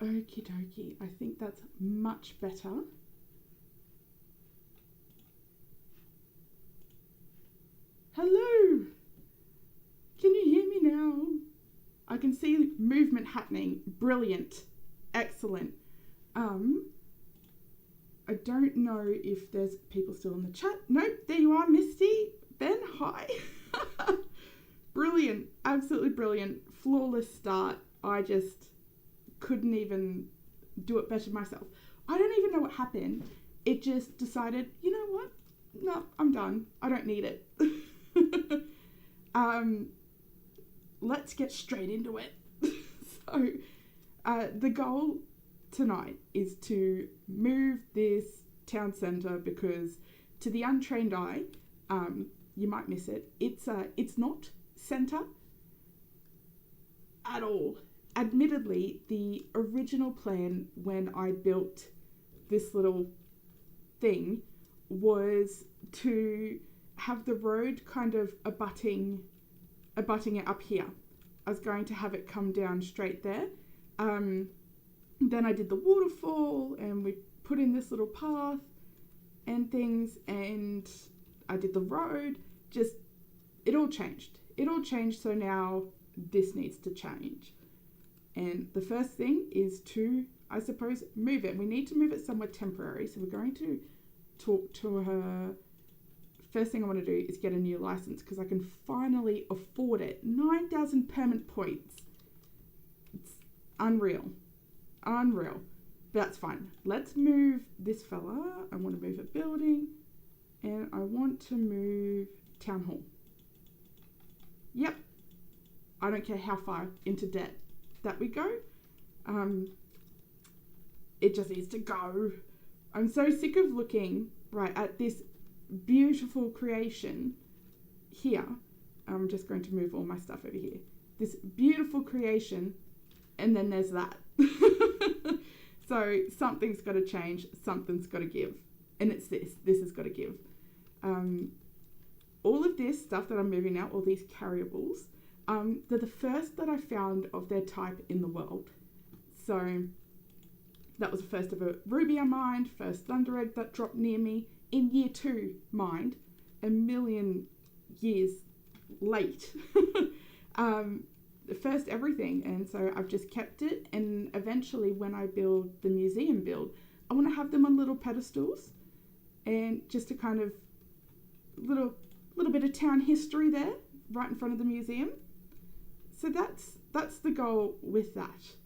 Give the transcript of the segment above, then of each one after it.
Okie dokie. I think that's much better. Hello! Can you hear me now? I can see movement happening. Brilliant. Excellent. I don't know if there's people still in the chat. Nope, there you are, Misty. Ben, hi. Brilliant. Absolutely brilliant. Flawless start. I just couldn't even do it better myself. I don't even know what happened. It just decided, you know what? No, I'm done. I don't need it. Let's get straight into it. So, the goal tonight is to move this town centre because to the untrained eye, you might miss it. It's not centre at all. Admittedly, the original plan when I built this little thing was to have the road kind of abutting it up here. I was going to have it come down straight there. Then I did the waterfall and we put in this little path and things, and I did the road. Just, it all changed. So now this needs to change. And the first thing is to, I suppose, move it. We need to move it somewhere temporary. So we're going to talk to her. First thing I want to do is get a new license because I can finally afford it. 9,000 permanent points. It's unreal. But that's fine. Let's move this fella. I want to move a building. And I want to move town hall. Yep. I don't care how far into debt that we go. It just needs to go. I'm so sick of looking at this beautiful creation here. I'm just going to move all my stuff over here. This beautiful creation, and then there's that. So something's got to change, something's got to give, and it's this has got to give. All of this stuff that I'm moving out, all these carryables, they're the first that I found of their type in the world. So that was the first ever ruby I mined, first thunder egg that dropped near me in year 2 mined, a million years late. First everything, and so I've just kept it, and eventually when I build the museum build, I want to have them on little pedestals and just a kind of little bit of town history there right in front of the museum. So that's the goal with that.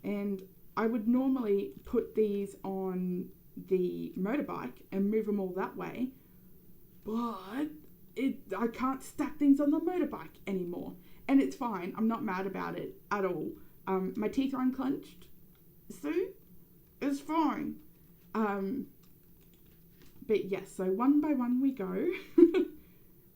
And I would normally put these on the motorbike and move them all that way, but I can't stack things on the motorbike anymore. And it's fine. I'm not mad about it at all. My teeth are unclenched. See? It's fine. But yes, so one by one we go.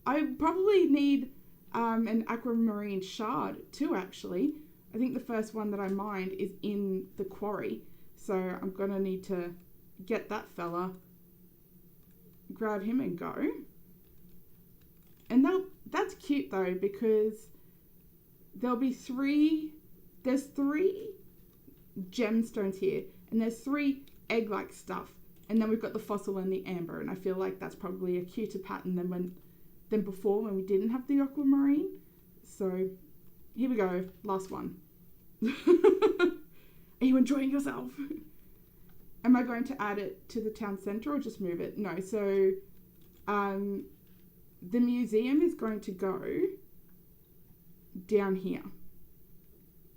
I probably need an aquamarine shard too, actually. I think the first one that I mined is in the quarry. So I'm going to need to get that fella, grab him and go. And that's cute though, because there'll be there's 3 gemstones here, and there's 3 egg-like stuff, and then we've got the fossil and the amber, and I feel like that's probably a cuter pattern than before when we didn't have the aquamarine. So here we go, last one. Are you enjoying yourself? Am I going to add it to the town centre or just move it? No, so the museum is going to go down here.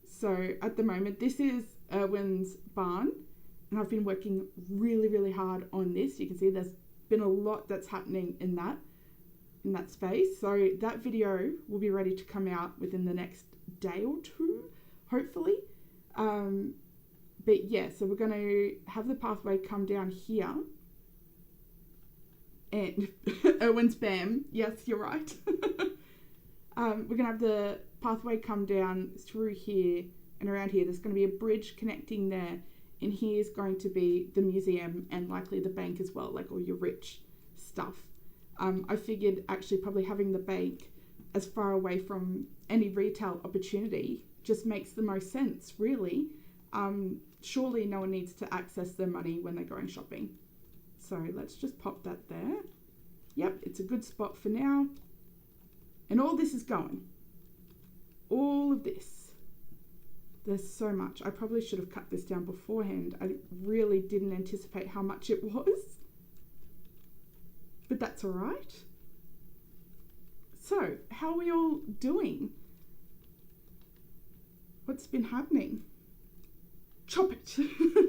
So at the moment, this is Erwin's barn, and I've been working really, really hard on this. You can see there's been a lot that's happening in that space. So that video will be ready to come out within the next day or 2, hopefully. But yeah, so we're going to have the pathway come down here. And Erwin's bam. Yes, you're right. We're going to have the pathway come down through here and around here. There's going to be a bridge connecting there. And here's going to be the museum and likely the bank as well, like all your rich stuff. I figured actually probably having the bank as far away from any retail opportunity just makes the most sense, really. surely no one needs to access their money when they're going shopping. So let's just pop that there. Yep, it's a good spot for now. And all this is going. All of this. There's so much. I probably should have cut this down beforehand. I really didn't anticipate how much it was. But that's all right. So, how are we all doing? What's been happening? Chop it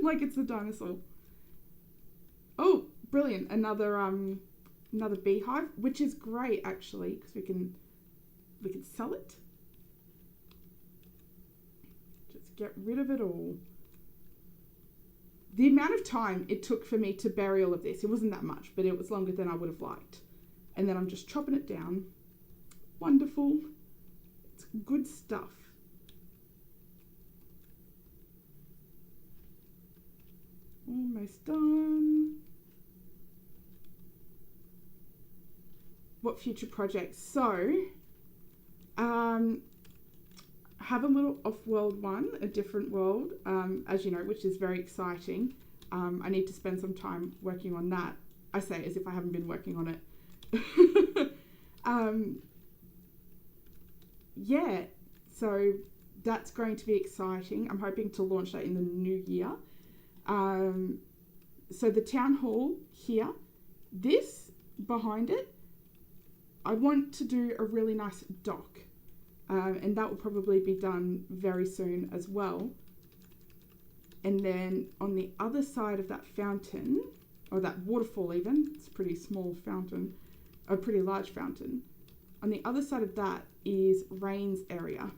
like it's a dinosaur. Oh, brilliant! Another beehive, which is great actually, because we can sell it. Just get rid of it all. The amount of time it took for me to bury all of this, it wasn't that much, but it was longer than I would have liked. And then I'm just chopping it down. Wonderful. It's good stuff. Almost done. What future projects? So, have a little off-world one, a different world, as you know, which is very exciting. I need to spend some time working on that. I say as if I haven't been working on it. Yeah, so that's going to be exciting. I'm hoping to launch that in the new year. So the town hall here, this behind it, I want to do a really nice dock. And that will probably be done very soon as well. And then on the other side of that fountain, or that waterfall even, it's a pretty small fountain, a pretty large fountain. On the other side of that is Rain's area.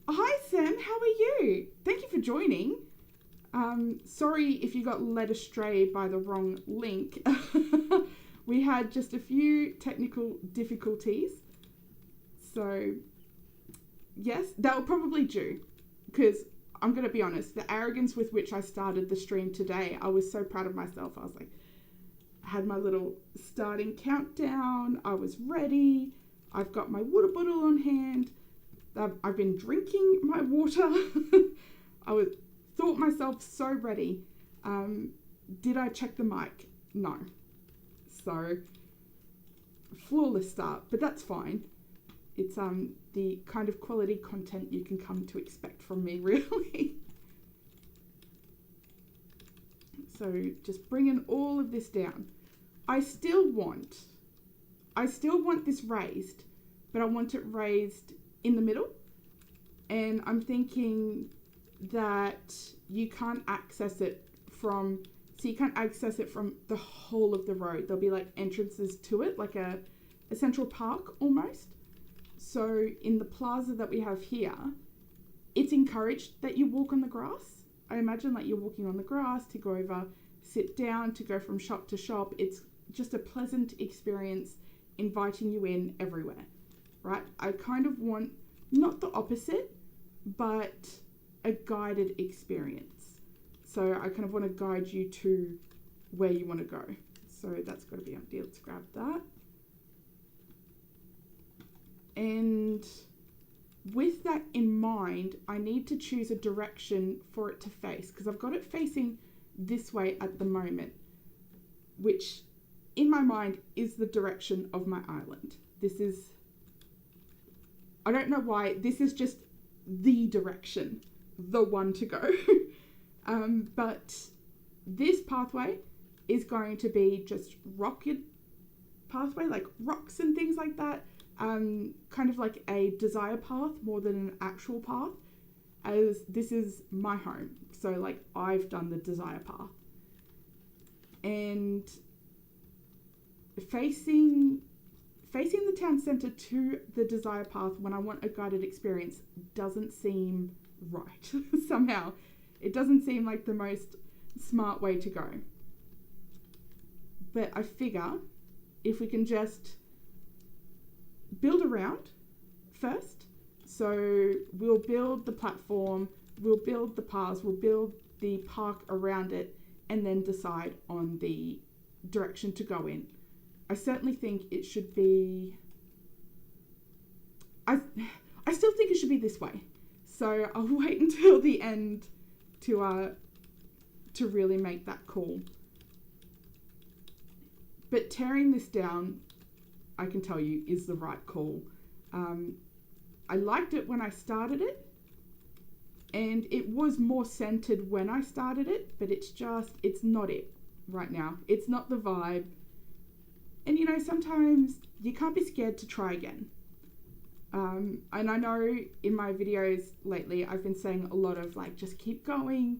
Hi Sam, how are you? Thank you for joining. Sorry if you got led astray by the wrong link. We had just a few technical difficulties. So, yes, that will probably do. Because I'm going to be honest, the arrogance with which I started the stream today, I was so proud of myself. I was like, I had my little starting countdown. I was ready. I've got my water bottle on hand. I've been drinking my water. Thought myself so ready. Did I check the mic? No. So, flawless start, but that's fine. It's the kind of quality content you can come to expect from me, really. So just bringing all of this down. I still want this raised, but I want it raised in the middle. And I'm thinking that you can't access it from the whole of the road. There'll be like entrances to it, like a central park almost. So in the plaza that we have here, it's encouraged that you walk on the grass. I imagine like you're walking on the grass to go over, sit down, to go from shop to shop. It's just a pleasant experience inviting you in everywhere, right? I kind of want not the opposite, but a guided experience. So I kind of want to guide you to where you want to go. So that's got to be empty. Let's grab that. And with that in mind, I need to choose a direction for it to face, because I've got it facing this way at the moment, which in my mind is the direction of my island. I don't know why, this is just the direction, the one to go. But this pathway is going to be just rocky pathway, like rocks and things like that. Kind of like a desire path more than an actual path, as this is my home. So like I've done the desire path. And facing the town centre to the desire path when I want a guided experience doesn't seem right. Somehow it doesn't seem like the most smart way to go. But I figure if we can just build around first. So we'll build the platform, we'll build the paths, we'll build the park around it, and then decide on the direction to go in. I certainly think it should be, I still think it should be this way. So I'll wait until the end to really make that call. But tearing this down, I can tell you, is the right call. I liked it when I started it, and it was more centered when I started it, but it's not it right now. It's not the vibe. And you know, sometimes you can't be scared to try again. And I know in my videos lately, I've been saying a lot of like, just keep going,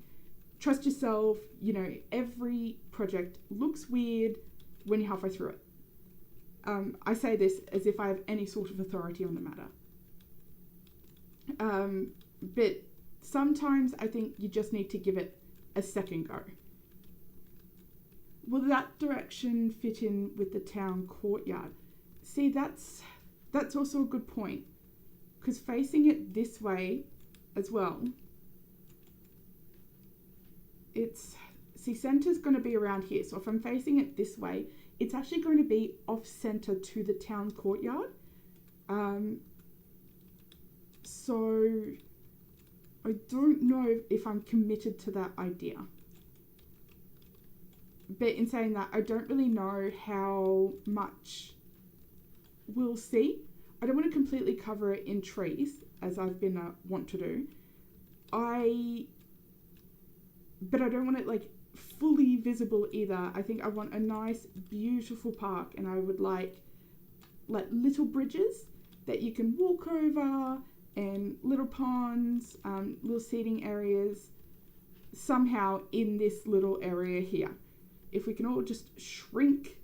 trust yourself. You know, every project looks weird when you're halfway through it. I say this as if I have any sort of authority on the matter. But sometimes I think you just need to give it a second go. Will that direction fit in with the town courtyard? See, that's also a good point, because facing it this way as well, center's going to be around here. So if I'm facing it this way, it's actually going to be off center to the town courtyard. So I don't know if I'm committed to that idea. But in saying that, I don't really know how much we'll see. I don't want to completely cover it in trees, as I've been want to do. But I don't want it like fully visible either. I think I want a nice, beautiful park, and I would like little bridges that you can walk over, and little ponds, little seating areas, somehow in this little area here. If we can all just shrink,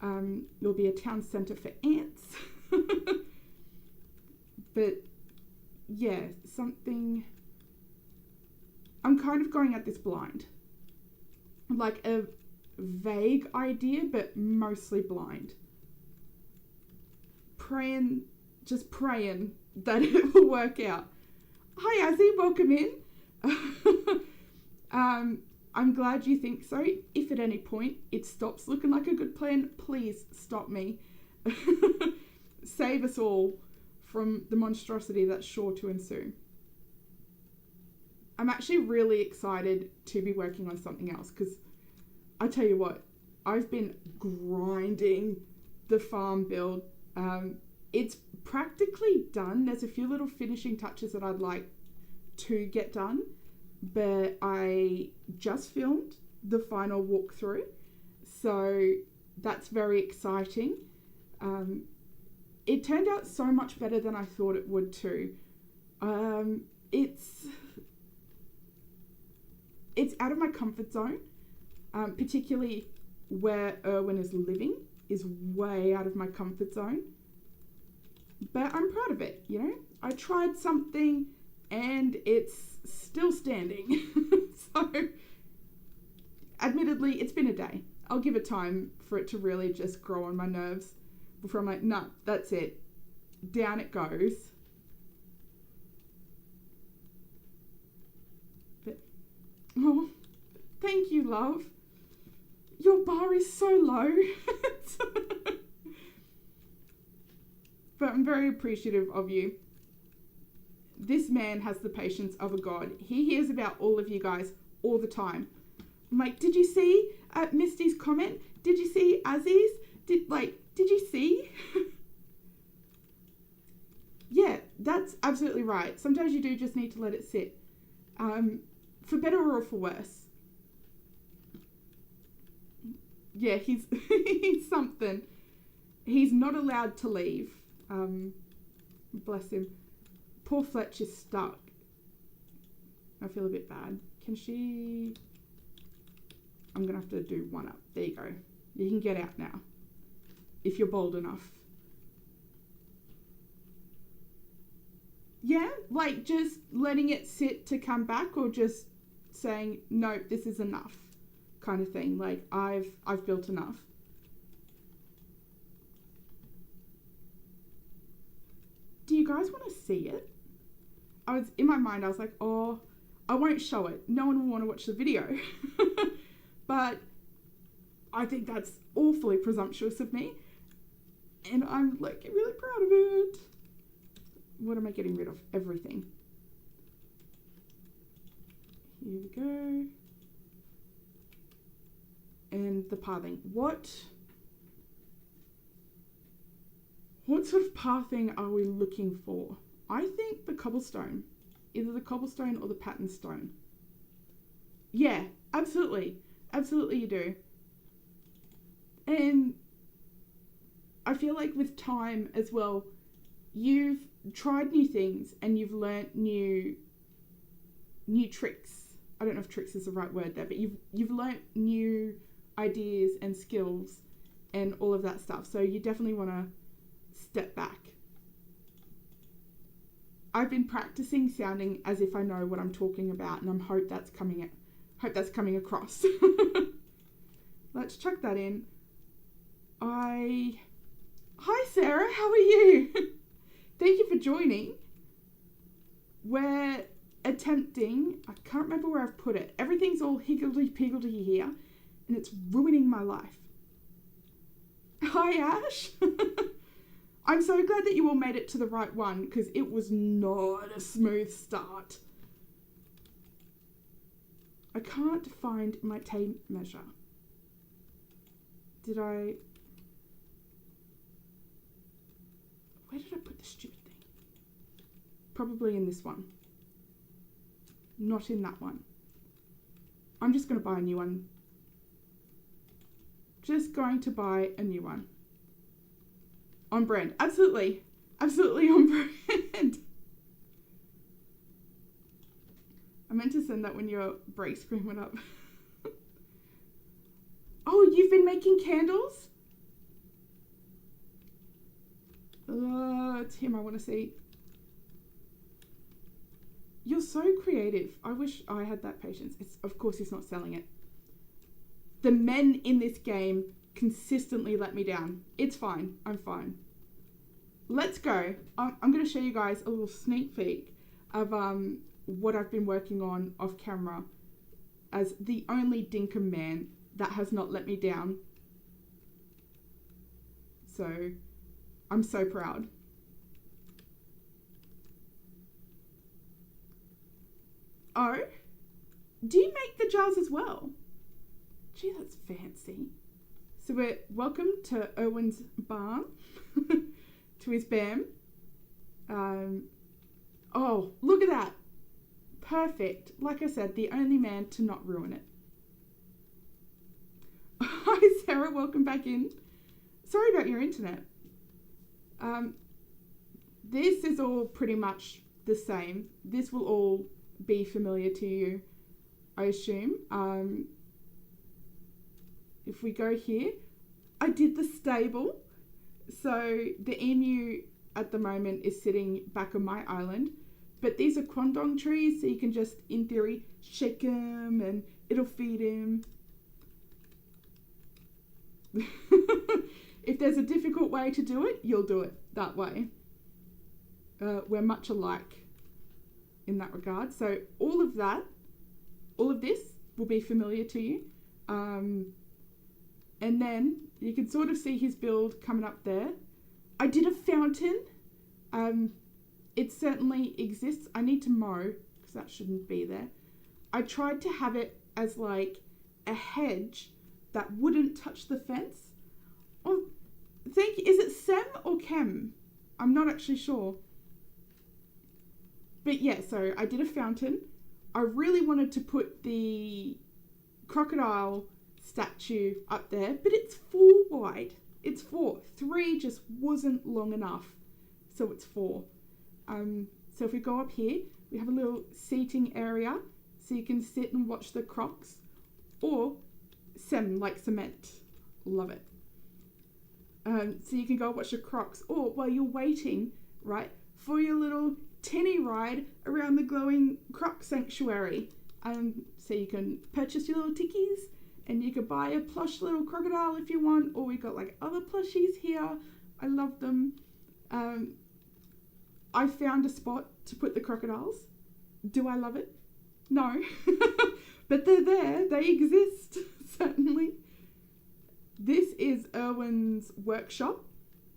there'll be a town centre for ants. But yeah, I'm kind of going at this blind. Like a vague idea, but mostly blind. Just praying that it will work out. Hi, Azzy, welcome in. I'm glad you think so. If at any point it stops looking like a good plan, please stop me. Save us all from the monstrosity that's sure to ensue. I'm actually really excited to be working on something else, because I tell you what, I've been grinding the farm build. It's practically done. There's a few little finishing touches that I'd like to get done, but I just filmed the final walkthrough, so that's very exciting. It turned out so much better than I thought it would too. It's out of my comfort zone, particularly where Erwin is living is way out of my comfort zone. But I'm proud of it, you know. I tried something and it's still standing. So, admittedly, it's been a day. I'll give it time for it to really just grow on my nerves before I'm like, nah, that's it. Down it goes. But, oh, thank you, love. Your bar is so low. But I'm very appreciative of you. This man has the patience of a god. He hears about all of you guys all the time. I'm like, did you see Misty's comment? Did you see Azzy's? Did you see? Yeah, that's absolutely right. Sometimes you do just need to let it sit. For better or for worse. Yeah, he's he's something. He's not allowed to leave. Bless him. Poor Fletch is stuck. I feel a bit bad. Can she... I'm going to have to do one up. There you go. You can get out now. If you're bold enough. Yeah, like just letting it sit to come back, or just saying, no, this is enough kind of thing. Like, I've built enough. Do you guys want to see it? In my mind, I was like, oh, I won't show it. No one will want to watch the video. But I think that's awfully presumptuous of me. And I'm like really proud of it. What am I getting rid of? Everything. Here we go. And the pathing. What sort of pathing are we looking for? I think the cobblestone. Either the cobblestone or the pattern stone. Yeah, absolutely. Absolutely you do. And I feel like with time as well, you've tried new things and you've learnt new tricks. I don't know if tricks is the right word there, but you've learnt new ideas and skills and all of that stuff. So you definitely want to step back. I've been practicing sounding as if I know what I'm talking about, and I hope that's coming across. Let's chuck that in. Hi Sarah, how are you? Thank you for joining. We're attempting, I can't remember where I've put it. Everything's all higgledy-piggledy here, and it's ruining my life. Hi Ash. I'm so glad that you all made it to the right one, because it was not a smooth start. I can't find my tape measure. Where did I put the stupid thing? Probably in this one. Not in that one. I'm just going to buy a new one. Just going to buy a new one. On brand. Absolutely. Absolutely on brand. I meant to send that when your break screen went up. Oh, you've been making candles? It's him I want to see. You're so creative. I wish I had that patience. Of course he's not selling it. The men in this game consistently let me down. It's fine. I'm fine. Let's go. I'm going to show you guys a little sneak peek of what I've been working on off camera as the only Dinkum man that has not let me down. So, I'm so proud. Oh, do you make the jars as well? Gee, that's fancy. So we're welcome to Erwin's barn, to his BAM. Oh, look at that. Perfect. Like I said, the only man to not ruin it. Hi, Sarah. Welcome back in. Sorry about your internet. This is all pretty much the same. This will all be familiar to you, I assume. If we go here, I did the stable. So the emu at the moment is sitting back on my island, but these are quandong trees, so you can just, in theory, shake him and it'll feed him. If there's a difficult way to do it, you'll do it that way. We're much alike in that regard. So all of this will be familiar to you. And then you can sort of see his build coming up there. I did a fountain. It certainly exists. I need to mow because that shouldn't be there. I tried to have it as like a hedge that wouldn't touch the fence. Oh, is it Sem or Kem? I'm not actually sure. But yeah, so I did a fountain. I really wanted to put the crocodile statue up there, but it's 4 wide. It's 4. 3 just wasn't long enough, so it's 4. So if we go up here, we have a little seating area, so you can sit and watch the crocs, or Sem, like cement. Love it. So you can go watch the crocs, or while you're waiting, right, for your little tinny ride around the glowing croc sanctuary. So you can purchase your little tickies, and you could buy a plush little crocodile if you want, or we got like other plushies here. I love them. I found a spot to put the crocodiles. Do I love it? No. But they're there. They exist, certainly. This is Erwin's workshop,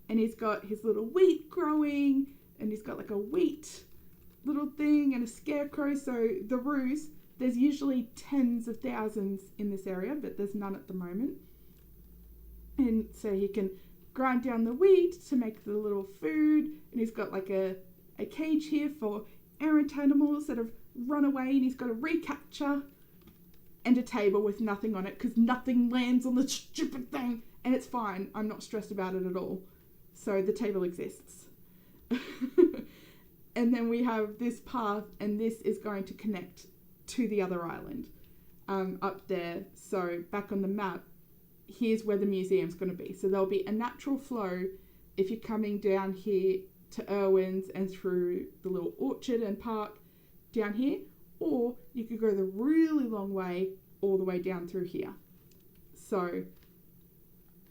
and he's got his little wheat growing, and he's got like a wheat little thing and a scarecrow. So the there's usually tens of thousands in this area, but there's none at the moment. And so he can grind down the wheat to make the little food, and he's got like a cage here for errant animals that have run away, and he's got a recapture and a table with nothing on it because nothing lands on the stupid thing, and it's fine. I'm not stressed about it at all. So the table exists. And then we have this path, and this is going to connect to the other island up there. So back on the map, here's where the museum's going to be. So there'll be a natural flow if you're coming down here to Irwin's and through the little orchard and park down here, or you could go the really long way all the way down through here. So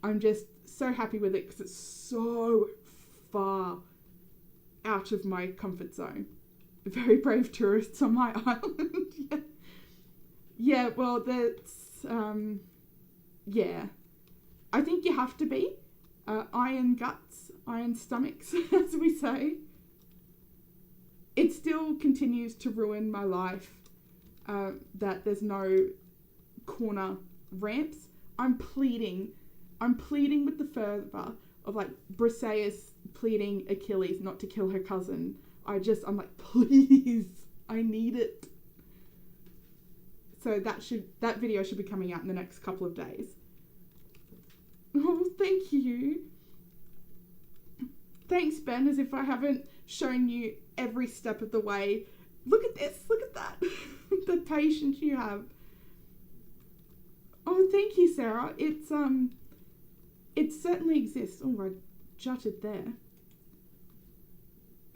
I'm just so happy with it because it's so far out of my comfort zone. Very brave tourists on my island. Yeah, well, that's, yeah. I think you have to be. Iron guts, iron stomachs, as we say. It still continues to ruin my life that there's no corner ramps. I'm pleading with the fervor of like Briseis pleading Achilles not to kill her cousin. I'm like, please, I need it. So that video should be coming out in the next couple of days. Oh, thank you. Thanks, Ben, as if I haven't shown you every step of the way. Look at this, look at that. The patience you have. Oh, thank you, Sarah. It certainly exists. Oh, I jutted there.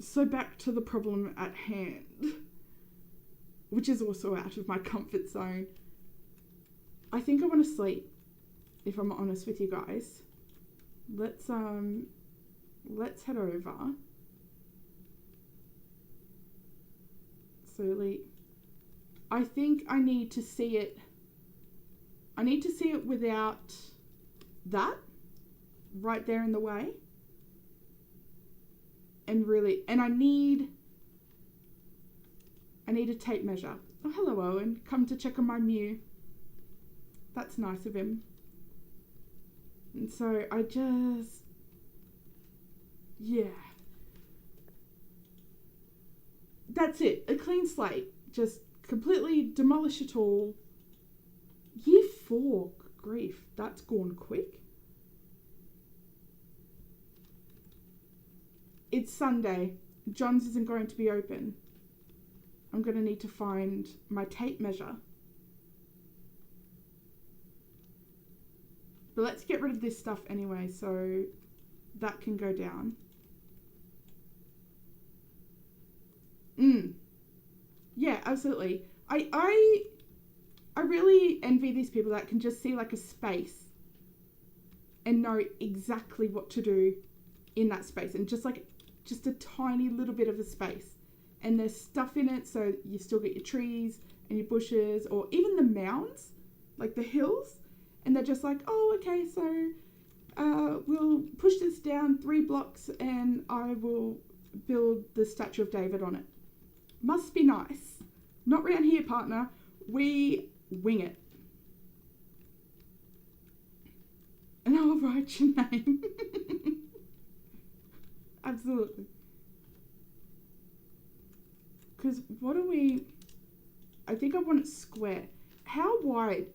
So back to the problem at hand, which is also out of my comfort zone. I think I want to sleep, if I'm honest with you guys. Let's head over. Slowly. I think I need to see it. I need to see it without that right there in the way. And I need a tape measure. Oh, hello, Owen. Come to check on my Mew. That's nice of him. And so I just, yeah. That's it. A clean slate. Just completely demolish it all. Year 4. Grief. That's gone quick. It's Sunday. John's isn't going to be open. I'm going to need to find my tape measure. But let's get rid of this stuff anyway, so that can go down. Yeah, absolutely. I really envy these people that can just see like a space and know exactly what to do in that space, and just a tiny little bit of a space, and there's stuff in it, so you still get your trees and your bushes, or even the mounds, like the hills, and they're just like, oh, okay, so we'll push this down 3 blocks and I will build the Statue of David on it. Must be nice. Not round here, partner. We wing it. And I'll write your name. Absolutely. Because what are we... I think I want it square. How wide?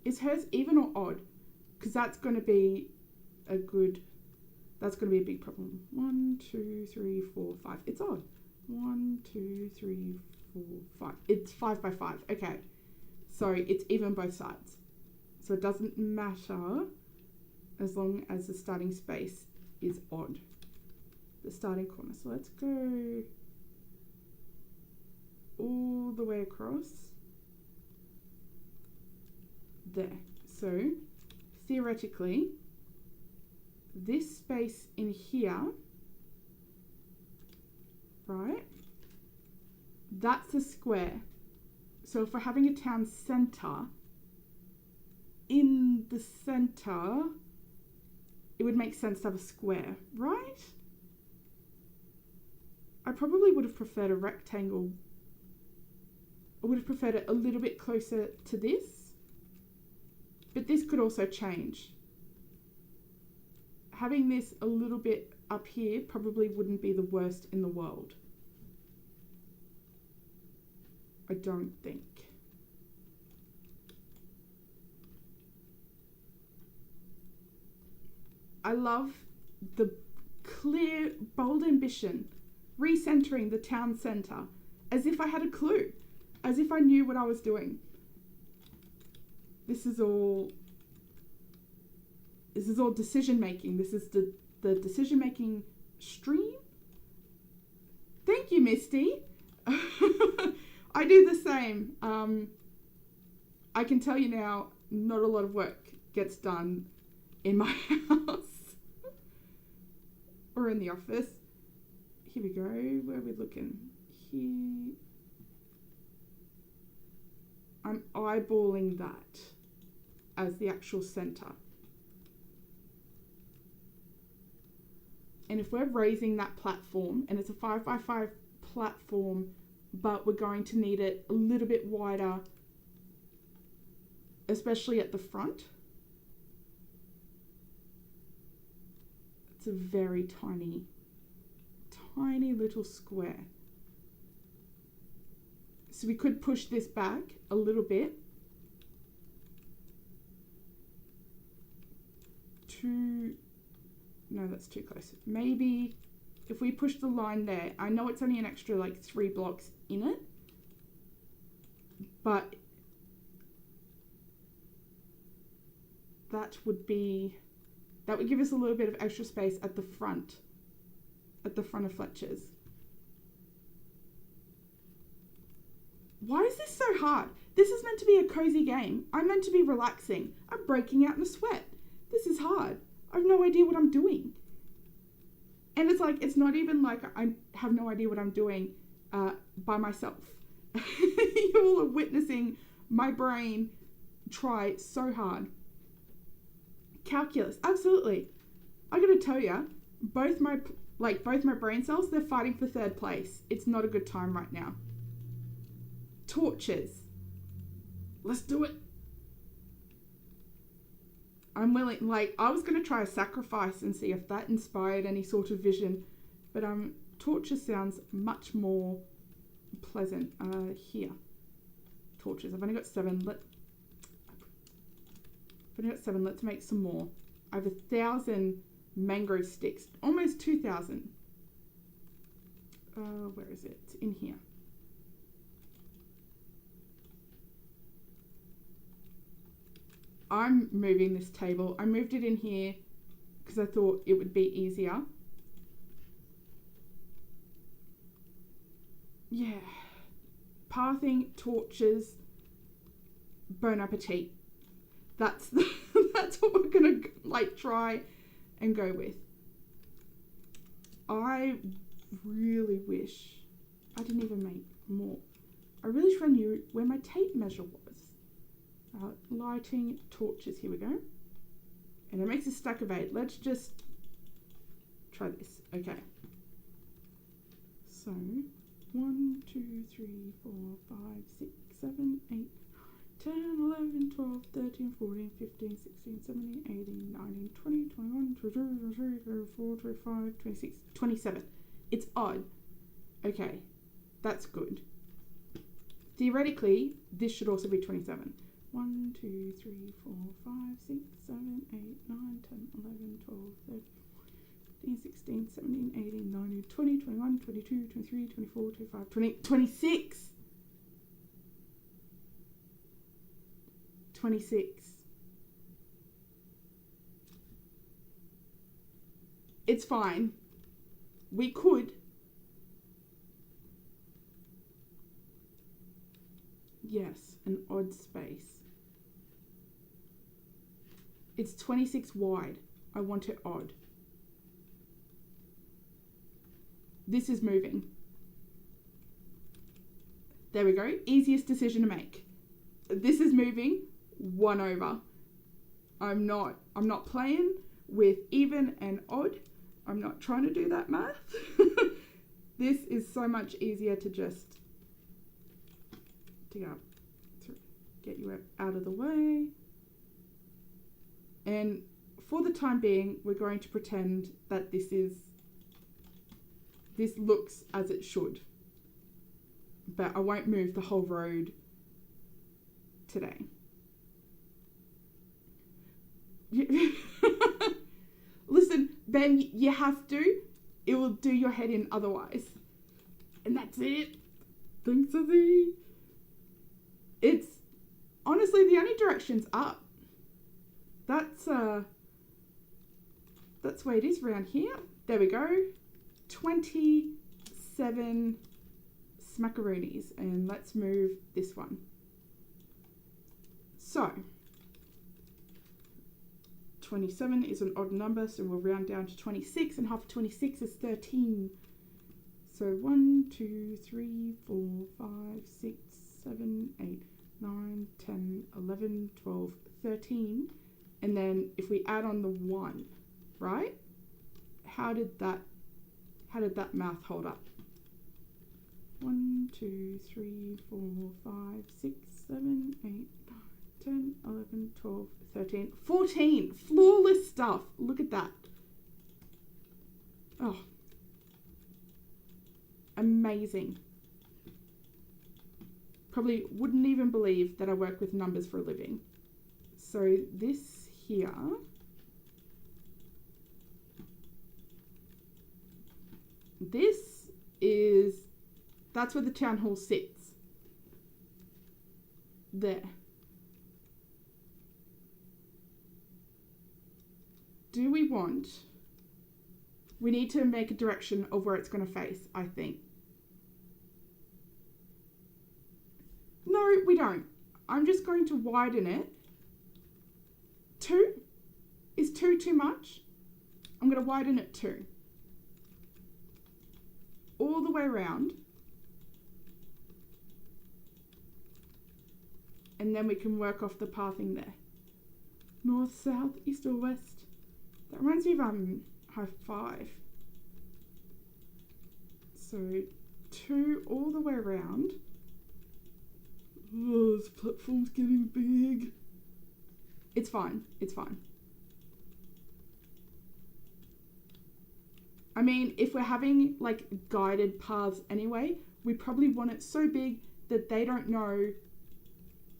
Is hers even or odd? Because that's going to be a good... That's going to be a big problem. 1, 2, 3, 4, 5. It's odd. 1, 2, 3, 4, 5. It's 5 by 5. Okay. So it's even both sides. So it doesn't matter as long as the starting space is odd. The starting corner. So let's go all the way across. There. So theoretically, this space in here, right, that's a square. So if we're having a town centre, in the centre, it would make sense to have a square, right? I probably would have preferred a rectangle I would have preferred it a little bit closer to this, but this could also change. Having this a little bit up here probably wouldn't be the worst in the world. I don't think. I love the clear, bold ambition, recentering the town centre, as if I had a clue, as if I knew what I was doing. This is all decision making. This is the decision making stream. Thank you, Misty. I do the same. I can tell you now, not a lot of work gets done in my house or in the office. Here we go. Where are we looking? Here. I'm eyeballing that as the actual center. And if we're raising that platform, and it's a 5x5 platform, but we're going to need it a little bit wider, especially at the front. It's a very tiny, tiny little square. So we could push this back a little bit to, no, that's too close. Maybe if we push the line there, I know it's only an extra like 3 blocks in it, but that would give us a little bit of extra space at the front of Fletcher's. Why is this so hard? This is meant to be a cozy game. I'm meant to be relaxing. I'm breaking out in a sweat. This is hard. I have no idea what I'm doing. And it's like, it's not even like I have no idea what I'm doing by myself. You all are witnessing my brain try so hard. Calculus, absolutely. I gotta tell you, both my brain cells, they're fighting for third place. It's not a good time right now. Torches. Let's do it. I'm willing, like, I was going to try a sacrifice and see if that inspired any sort of vision, but torches sounds much more pleasant. Here. Torches. I've only got 7. Let's make some more. I have 1,000 mangrove sticks. Almost 2,000. Where is it? It's in here. I'm moving this table. I moved it in here because I thought it would be easier. Yeah. Pathing, torches, bon appetit. That's what we're gonna like try and go with. I really wish I didn't even make more. I really wish I knew where my tape measure was. Lighting, torches, here we go. And it makes a stack of 8. Let's just try this. Okay. So, 1, 2, 3, 4, 5, 6, 7, 8, 10, 11, 12, 13, 14, 15, 16, 17, 18, 19, 20, 21, 22, 23, 24, 25, 26, 27. It's odd. Okay. That's good. Theoretically, this should also be 27. 1, 2, 3, 4, 5, 6, 7, 8, 9, 10, 11, 12, 13, 14, 15, 16, 17, 18, 19, 20, 21, 22, 23, 24, 25, 26. 26. It's fine. We could. Yes, an odd space. It's 26 wide. I want it odd. This is moving. There we go. Easiest decision to make. This is moving 1 over. I'm not playing with even and odd. I'm not trying to do that math. This is so much easier to just get you out of the way. And for the time being, we're going to pretend that this looks as it should. But I won't move the whole road today. Listen, Ben, you have to. It will do your head in otherwise. And that's it. Thanks, Izzy. It's honestly the only direction's up. That's the way it is around here. There we go. 27 smackaroonies. And let's move this one. So 27 is an odd number, so we'll round down to 26, and half of 26 is 13. So 1, 2, 3, 4, 5, 6, 7, 8, 9, 10, 11, 12, 13. And then if we add on the 1, right? How did that math hold up? 1, 2, 3, 4, 5, 6, 7, 8, 9, 10, 11, 12, 13, 14. Flawless stuff. Look at that. Oh. Amazing. Probably wouldn't even believe that I work with numbers for a living. So this here, that's where the town hall sits. There. Do we want... We need to make a direction of where it's going to face, I think. No, we don't. I'm just going to widen it. 2? Is 2 too much? I'm going to widen it 2. All the way around. And then we can work off the pathing there. North, south, east or west. That reminds me of high 5. So 2 all the way around. Oh, this platform's getting big. It's fine. It's fine. I mean, if we're having like guided paths anyway, we probably want it so big that they don't know,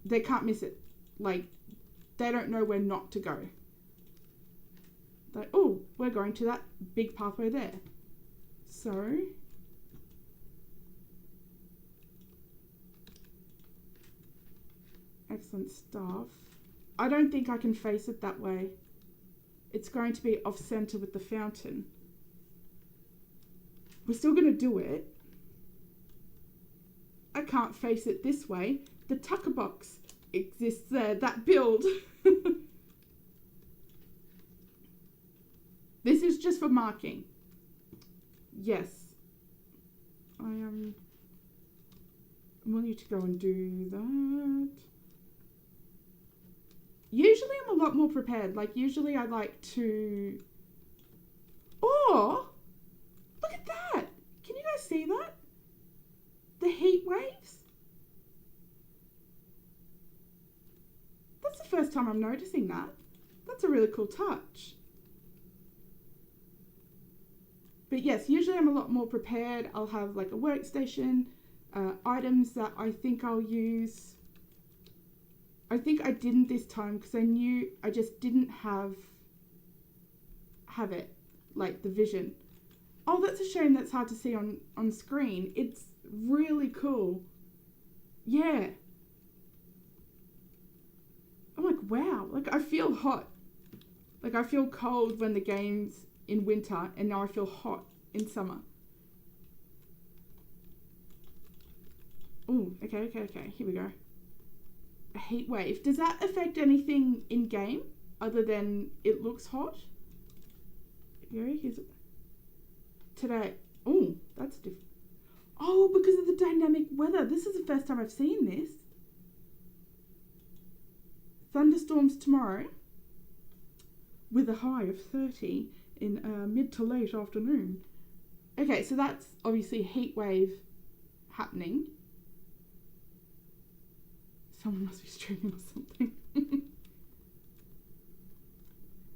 they can't miss it. Like, they don't know where not to go. Like, oh, we're going to that big pathway there. So, excellent stuff. I don't think I can face it that way. It's going to be off center with the fountain. We're still going to do it. I can't face it this way. The tucker box exists there, that build. This is just for marking. Yes. I want you to go and do that. Usually I'm a lot more prepared. Like, usually I like to... Oh! Look at that! Can you guys see that? The heat waves? That's the first time I'm noticing that. That's a really cool touch. But yes, usually I'm a lot more prepared. I'll have like a workstation, items that I think I'll use. I think I didn't this time because I knew I just didn't have it, like the vision. Oh, that's a shame that's hard to see on screen. It's really cool. Yeah. I'm like, wow. Like, I feel hot. Like, I feel cold when the game's in winter, and now I feel hot in summer. Oh, okay. Here we go. A heat wave. Does that affect anything in game other than it looks hot? Here's it. Today. Oh, that's different. Oh, because of the dynamic weather. This is the first time I've seen this. Thunderstorms tomorrow with a high of 30 in mid to late afternoon. Okay, so that's obviously a heat wave happening. Someone must be streaming or something.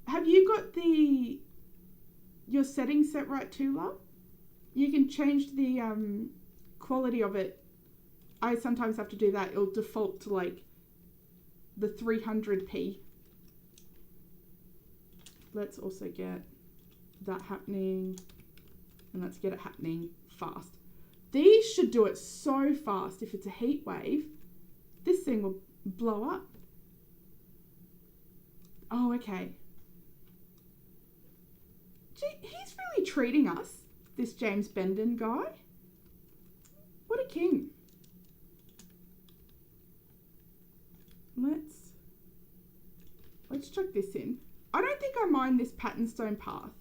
Have you got your settings set right too, love? You can change the quality of it. I sometimes have to do that. It'll default to like the 300p. Let's also get that happening, and let's get it happening fast. These should do it so fast. If it's a heat wave, this thing will blow up. Oh, okay. Gee, he's really treating us, this James Benden guy. What a king. Let's chuck this in. I don't think I mind this pattern stone path.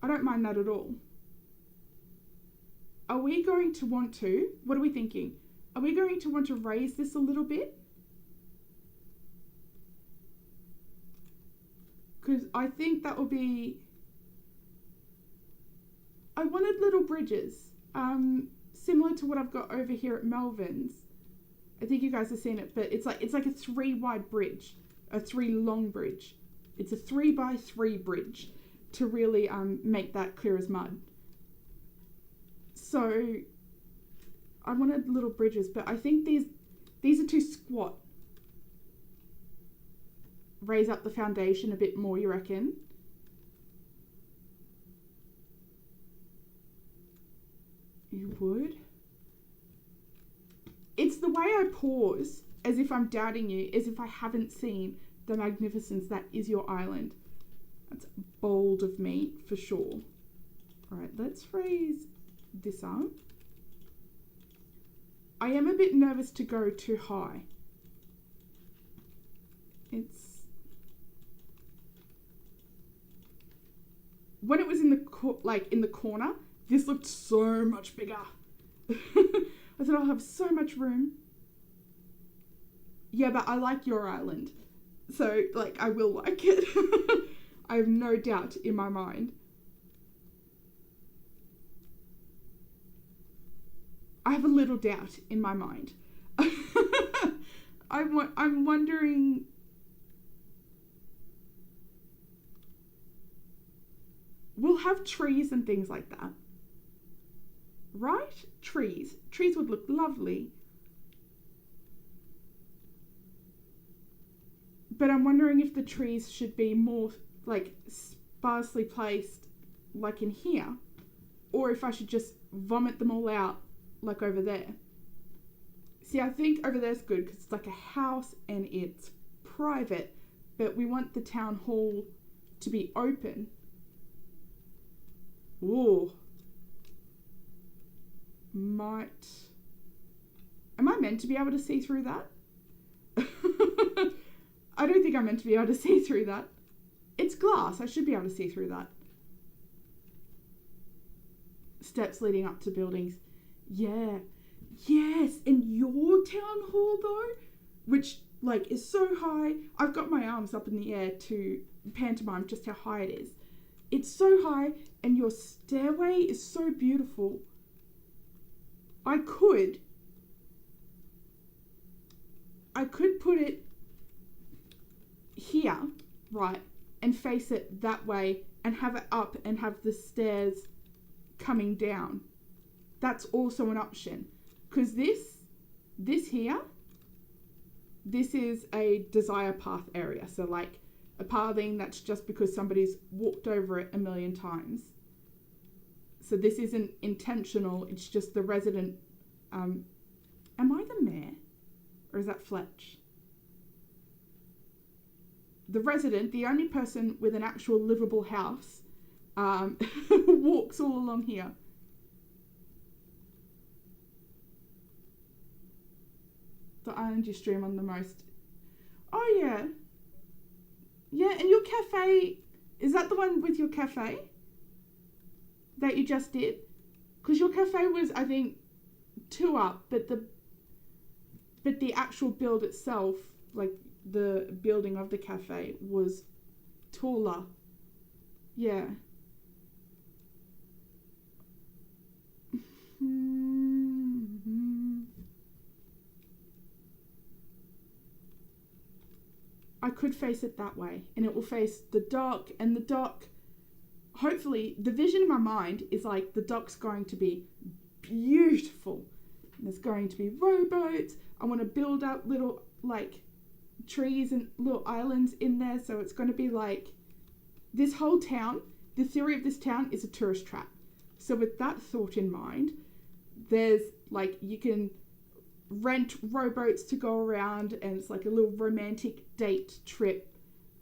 I don't mind that at all. Are we going to want to, what are we thinking? Are we going to want to raise this a little bit? Because I think that will be, I wanted little bridges, similar to what I've got over here at Melvin's. I think you guys have seen it, but it's like a 3 wide bridge, a 3 long bridge. It's a 3x3 bridge to really make that clear as mud. So I wanted little bridges, but I think these are too squat. Raise up the foundation a bit more, you reckon? You would? It's the way I pause, as if I'm doubting you, as if I haven't seen the magnificence that is your island. That's bold of me, for sure. All right, let's raise this up. I am a bit nervous to go too high. When it was in the corner, this looked so much bigger. I thought I'll have so much room. Yeah, but I like your island. So, like, I will like it. I have no doubt in my mind. I have a little doubt in my mind. I'm wondering... We'll have trees and things like that. Right? Trees. Trees would look lovely. But I'm wondering if the trees should be more, like, sparsely placed, like in here. Or if I should just vomit them all out, like over there. See, I think over there's good because it's like a house and it's private. But we want the town hall to be open. Ooh. Am I meant to be able to see through that? I don't think I'm meant to be able to see through that. It's glass. I should be able to see through that. Steps leading up to buildings. Yeah. Yes. And your town hall, though, which, like, is so high. I've got my arms up in the air to pantomime just how high it is. It's so high, and your stairway is so beautiful. I could put it here, right, and face it that way and have it up and have the stairs coming down. That's also an option. Because this here, this is a desire path area. So like a pathing that's just because somebody's walked over it a million times. So this isn't intentional, it's just the resident. Am I the mayor? Or is that Fletch? The resident, the only person with an actual livable house, walks all along here. The island you stream on the most. Oh yeah. Yeah, and your cafe, is that the one with your cafe that you just did? Because your cafe was, I think, 2 up, but the actual build itself, like the building of the cafe, was taller. Yeah. could face it that way, and it will face the dock, and the dock, hopefully, the vision in my mind is like the dock's going to be beautiful. And there's going to be rowboats. I want to build up little like trees and little islands in there, so it's going to be like this whole town. The theory of this town is a tourist trap. So with that thought in mind, there's like, you can rent rowboats to go around, and it's like a little romantic date trip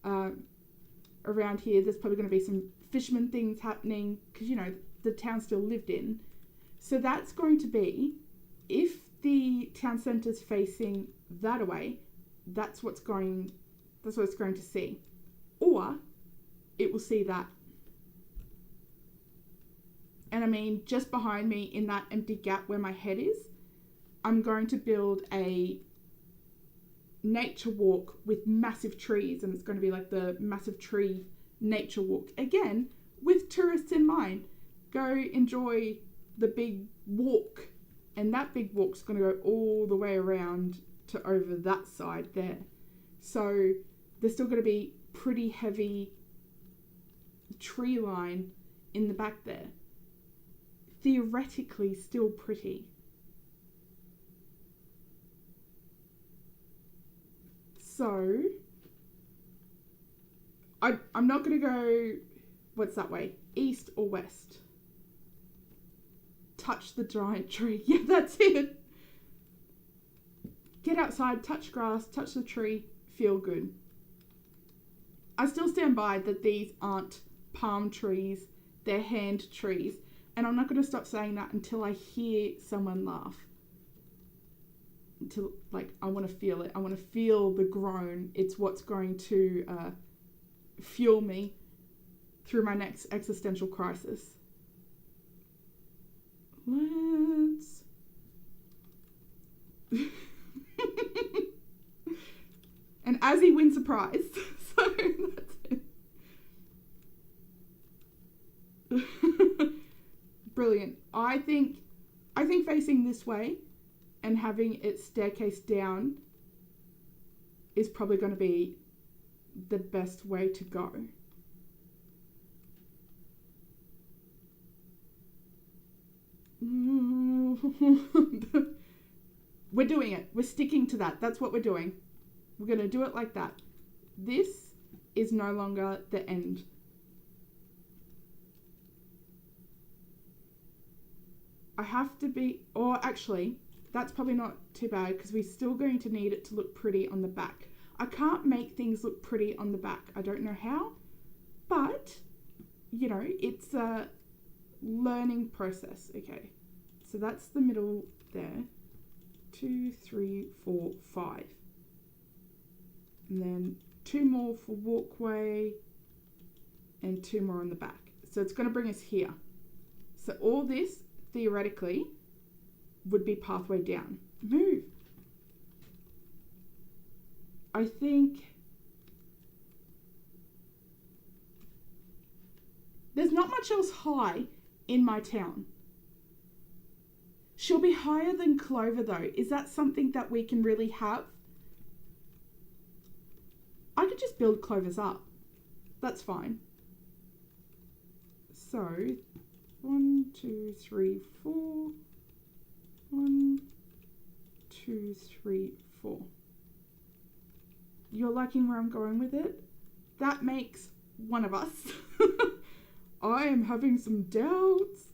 around here. There's probably going to be some fisherman things happening because, you know, the town's still lived in. So that's going to be, if the town centre's facing that away, that's what it's going to see. Or it will see that. And I mean, just behind me in that empty gap where my head is, I'm going to build a nature walk with massive trees, and it's going to be like the massive tree nature walk. Again, with tourists in mind. Go enjoy the big walk, and that big walk's going to go all the way around to over that side there. So there's still going to be pretty heavy tree line in the back there. Theoretically still pretty. So I'm not going to go, what's that way? East or west? Touch the giant tree. Yeah, that's it. Get outside, touch grass, touch the tree, feel good. I still stand by that these aren't palm trees, they're hand trees. And I'm not going to stop saying that until I hear someone laugh. Until, like, I want to feel it. I want to feel the groan. It's what's going to fuel me through my next existential crisis. Let's... And Azzy wins a prize. So that's it. Brilliant. I think facing this way and having its staircase down is probably going to be the best way to go. We're doing it. We're sticking to that. That's what we're doing. We're going to do it like that. This is no longer the end. I have to be, or actually, that's probably not too bad because we're still going to need it to look pretty on the back. I can't make things look pretty on the back. I don't know how, but, you know, it's a learning process. Okay, so that's the middle there. 2, 3, 4, 5. And then 2 more for walkway and 2 more on the back. So it's going to bring us here. So all this, theoretically, would be pathway down. Move. I think there's not much else high in my town. She'll be higher than Clover though. Is that something that we can really have? I could just build Clovers up. That's fine. So 1, 2, 3, 4. 1, 2, 3, 4. You're liking where I'm going with it? That makes one of us. I am having some doubts.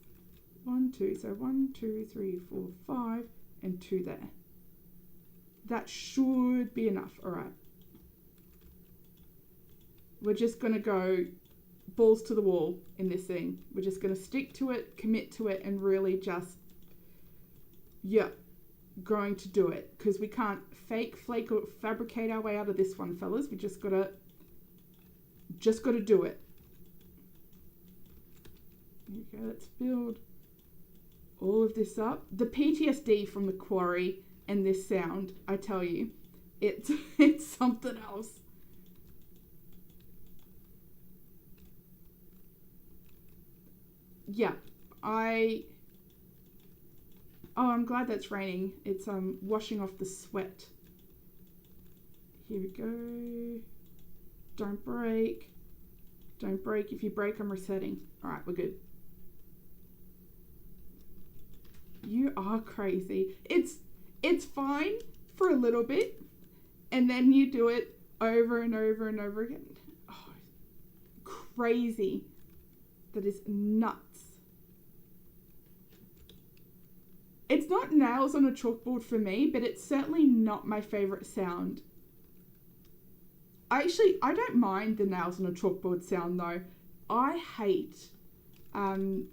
1, 2, so 1, 2, 3, 4, 5, and 2 there. That should be enough. All right. We're just going to go balls to the wall in this thing. We're just going to stick to it, commit to it, and really just, yeah, going to do it. Because we can't fake, flake, or fabricate our way out of this one, fellas. We just got to do it. Okay, let's build all of this up. The PTSD from the quarry and this sound, I tell you, it's something else. Yeah, I'm glad that's raining. It's washing off the sweat. Here we go. Don't break. Don't break. If you break, I'm resetting. Alright, we're good. You are crazy. It's fine for a little bit, and then you do it over and over and over again. Oh, crazy. That is nuts. It's not nails on a chalkboard for me, but it's certainly not my favourite sound. I don't mind the nails on a chalkboard sound though. I hate, you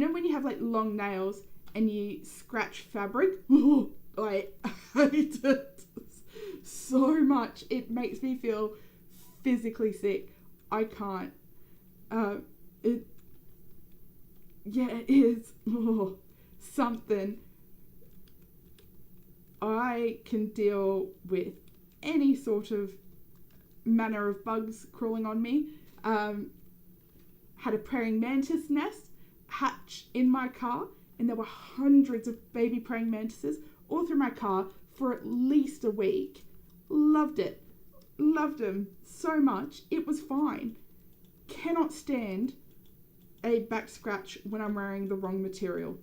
know when you have like long nails and you scratch fabric? I hate it so much. It makes me feel physically sick. I can't. It is something. I can deal with any sort of manner of bugs crawling on me. Had a praying mantis nest hatch in my car, and there were hundreds of baby praying mantises all through my car for at least a week. Loved it. Loved them so much. It was fine. Cannot stand a back scratch when I'm wearing the wrong material.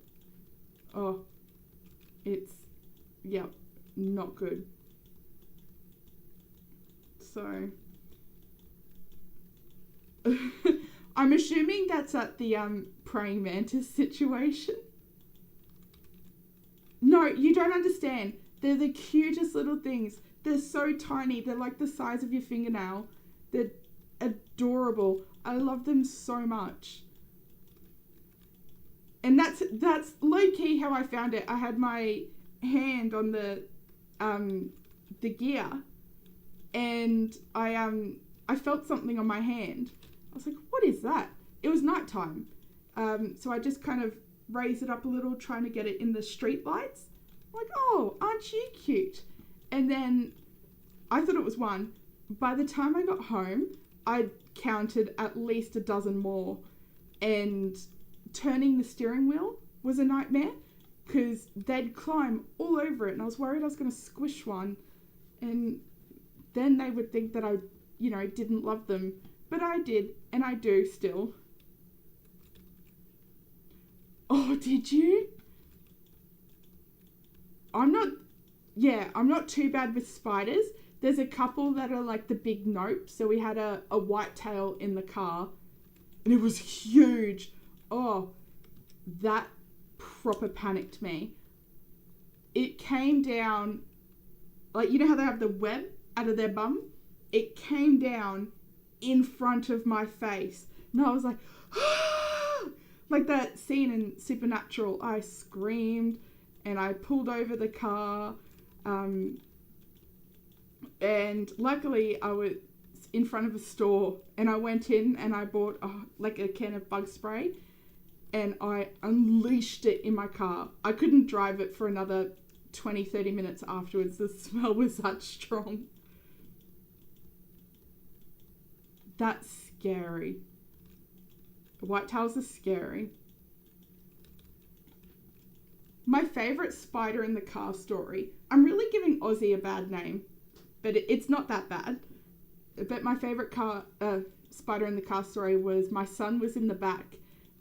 Oh, it's, yeah, not good. So, I'm assuming that's at the praying mantis situation. No, you don't understand. They're the cutest little things. They're so tiny. They're like the size of your fingernail. They're adorable. I love them so much. And that's low-key how I found it. I had my hand on the gear, and I felt something on my hand. I was like, what is that? It was nighttime. So I just kind of raised it up a little, trying to get it in the street lights. I'm like, oh, aren't you cute? And then I thought it was one. By the time I got home, I counted at least a dozen more. And turning the steering wheel was a nightmare because they'd climb all over it, and I was worried I was going to squish one, and then they would think that I, didn't love them. But I did, and I do still. Oh, did you? I'm not too bad with spiders. There's a couple that are like the big nope. So we had a whitetail in the car, and it was huge. Oh, that proper panicked me. It came down, like, you know how they have the web out of their bum? It came down in front of my face. And I was like, like that scene in Supernatural. I screamed and I pulled over the car. And luckily I was in front of a store, and I went in and I bought a can of bug spray, and I unleashed it in my car. I couldn't drive it for another 20-30 minutes afterwards. The smell was that strong. That's scary. Whitetails are scary. My favourite spider in the car story. I'm really giving Aussie a bad name, but it's not that bad. But my favourite spider in the car story was my son was in the back,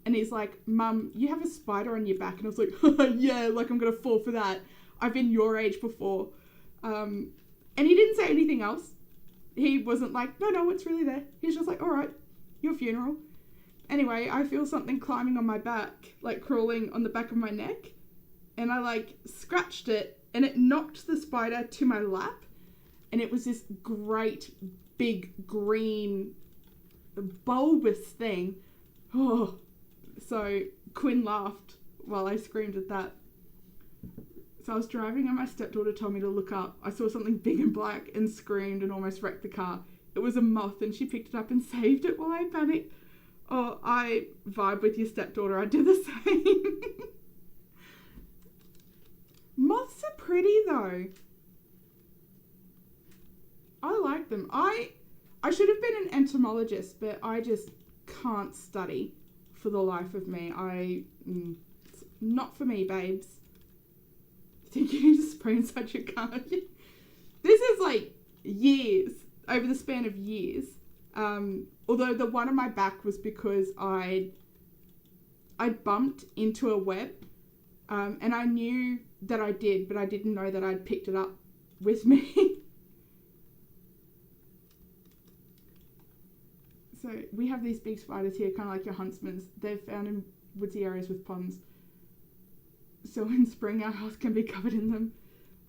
and he's like, Mum, you have a spider on your back. And I was like, yeah, like I'm going to fall for that. I've been your age before. And he didn't say anything else. He wasn't like, no, it's really there. He's just like, all right, your funeral. Anyway, I feel something climbing on my back, like crawling on the back of my neck. And I like scratched it, and it knocked the spider to my lap. And it was this great big green bulbous thing. Oh, so Quinn laughed while I screamed at that. So I was driving and my stepdaughter told me to look up. I saw something big and black and screamed and almost wrecked the car. It was a moth, and she picked it up and saved it while I panicked. Oh, I vibe with your stepdaughter. I do the same. Moths are pretty though. I like them. I should have been an entomologist, but I just can't study for the life of me. It's not for me, babes. Think you just spray inside your car? This is like years over the span of years. Although the one on my back was because I bumped into a web, and I knew that I did, but I didn't know that I'd picked it up with me. So we have these big spiders here, kind of like your huntsmans. They're found in woodsy areas with ponds. So in spring, our house can be covered in them.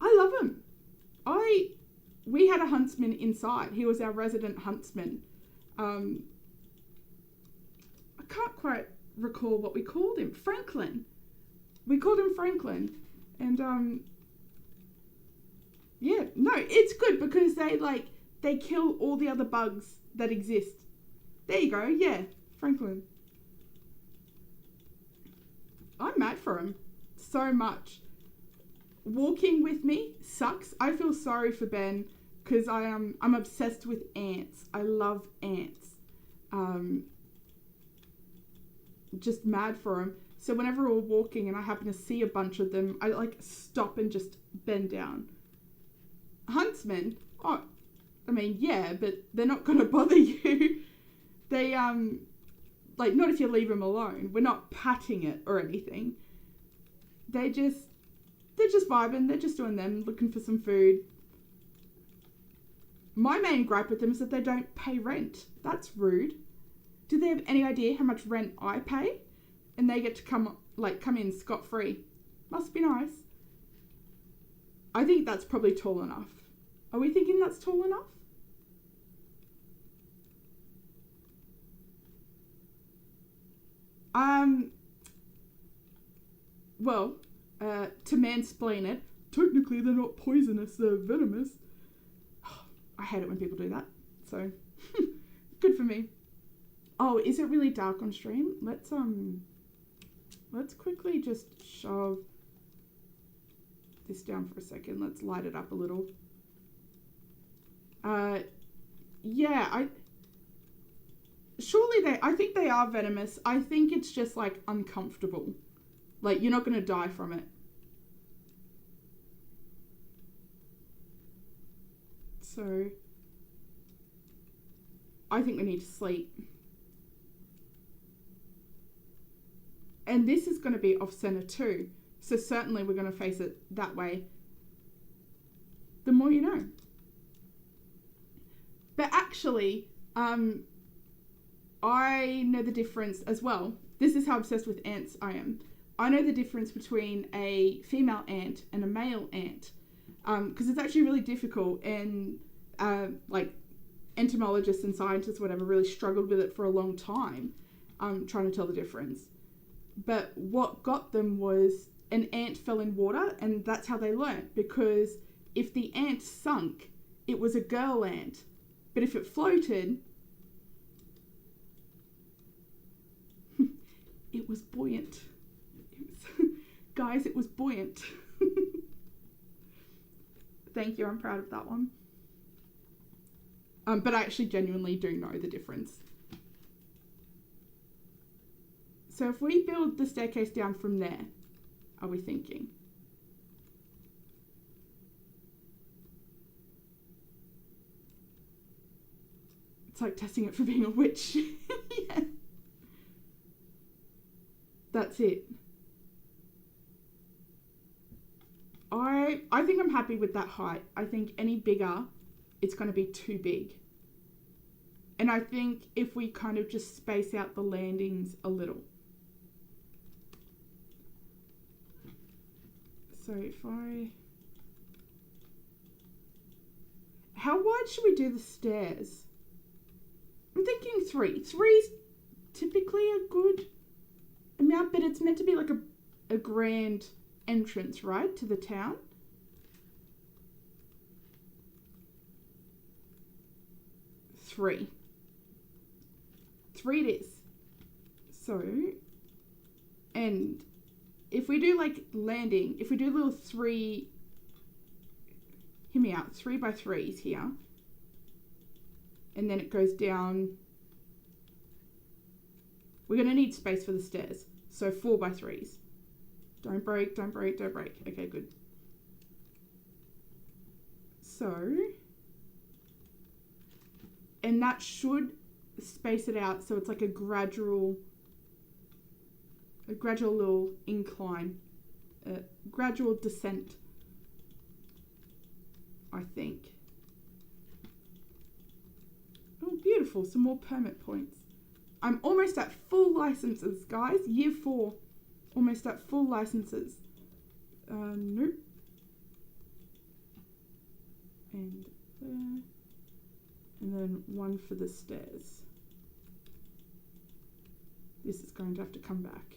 I love them. We had a huntsman inside. He was our resident huntsman. I can't quite recall what we called him. Franklin. We called him Franklin. And, yeah, no, it's good because they kill all the other bugs that exist. There you go, yeah, Franklin. I'm mad for him so much. Walking with me sucks. I feel sorry for Ben because I'm obsessed with ants. I love ants. Just mad for him. So whenever we're walking and I happen to see a bunch of them, I stop and just bend down. Huntsmen, oh, I mean, yeah, but they're not going to bother you. They, not if you leave them alone. We're not patting it or anything. They're just vibing. They're just doing them, looking for some food. My main gripe with them is that they don't pay rent. That's rude. Do they have any idea how much rent I pay? And they get to come in scot-free. Must be nice. I think that's probably tall enough. Are we thinking that's tall enough? Well, to mansplain it, technically they're not poisonous, they're venomous. I hate it when people do that, so good for me. Oh, is it really dark on stream? Let's quickly just shove this down for a second. Let's light it up a little. Yeah, I think they are venomous. I think it's just uncomfortable. You're not going to die from it. So I think we need to sleep. And this is going to be off center too. So certainly we're going to face it that way. The more you know. But actually, I know the difference as well. This is how obsessed with ants I am. I know the difference between a female ant and a male ant. Because it's actually really difficult, and entomologists and scientists, whatever, really struggled with it for a long time, trying to tell the difference. But what got them was an ant fell in water, and that's how they learnt. Because if the ant sunk, it was a girl ant. But if it floated, it was buoyant. Guys, it was buoyant. Thank you, I'm proud of that one. But I actually genuinely do know the difference. So if we build the staircase down from there, are we thinking? It's like testing it for being a witch. Yeah. That's it. I think I'm happy with that height. I think any bigger, it's going to be too big. And I think if we kind of just space out the landings a little. So how wide should we do the stairs? I'm thinking 3. 3's typically a good amount, but it's meant to be like a grand entrance, right, to the town. Three it is. So, and if we do landing, if we do a little 3, hear me out, 3 by 3s here, and then it goes down, we're going to need space for the stairs, so 4 by 3s. Don't break, don't break, don't break. Okay, good. So And that should space it out so it's like a gradual little incline, a gradual descent, I think. Oh, beautiful. Some more permit points. I'm almost at full licenses, guys. Year 4. Almost at full licenses. Nope. And there. And then one for the stairs. This is going to have to come back.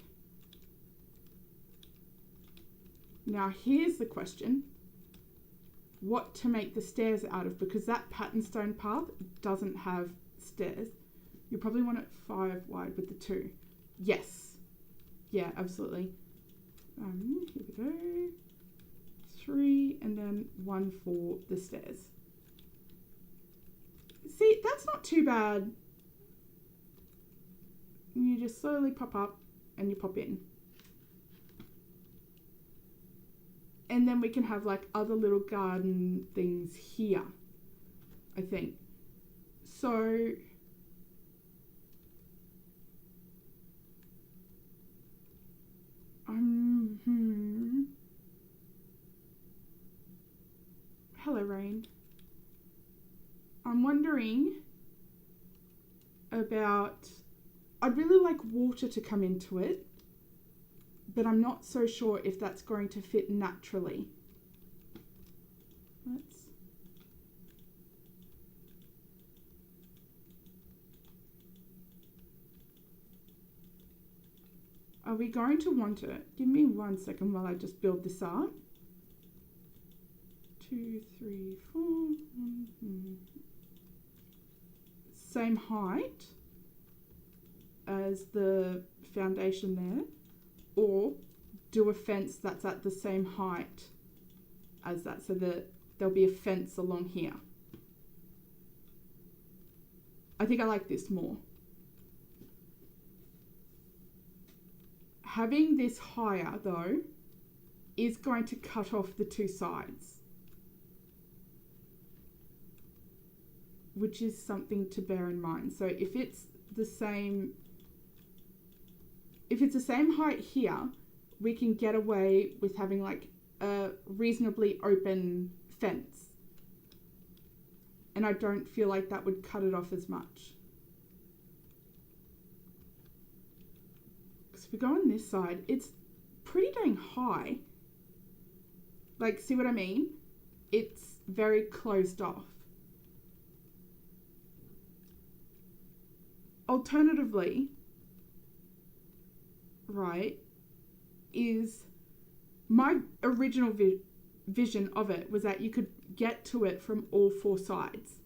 Now here's the question. What to make the stairs out of? Because that pattern stone path doesn't have stairs. You probably want it 5 wide with the 2. Yes. Yeah, absolutely. Here we go. 3 and then 1 for the stairs. See, that's not too bad. You just slowly pop up and you pop in. And then we can have like other little garden things here, I think. So hello, Rain. I'm wondering about, I'd really like water to come into it, but I'm not so sure if that's going to fit naturally. Are we going to want it? Give me 1 second while I just build this up. 2, 3, 4. Same height as the foundation there, or do a fence that's at the same height as that, so that there'll be a fence along here. I think I like this more. Having this higher though is going to cut off the 2 sides, which is something to bear in mind. So if it's the same height here, we can get away with having like a reasonably open fence. And I don't feel like that would cut it off as much. Because if we go on this side, it's pretty dang high. Like, see what I mean? It's very closed off. Alternatively, right, is my original vision of it was that you could get to it from all 4 sides.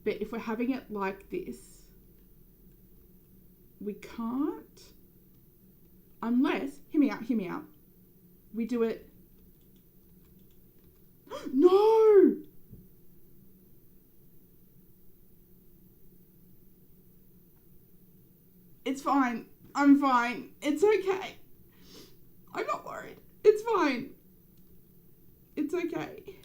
But if we're having it like this, we can't, unless, hear me out, we do it, no! It's fine. I'm fine. It's okay. I'm not worried. It's fine. It's okay.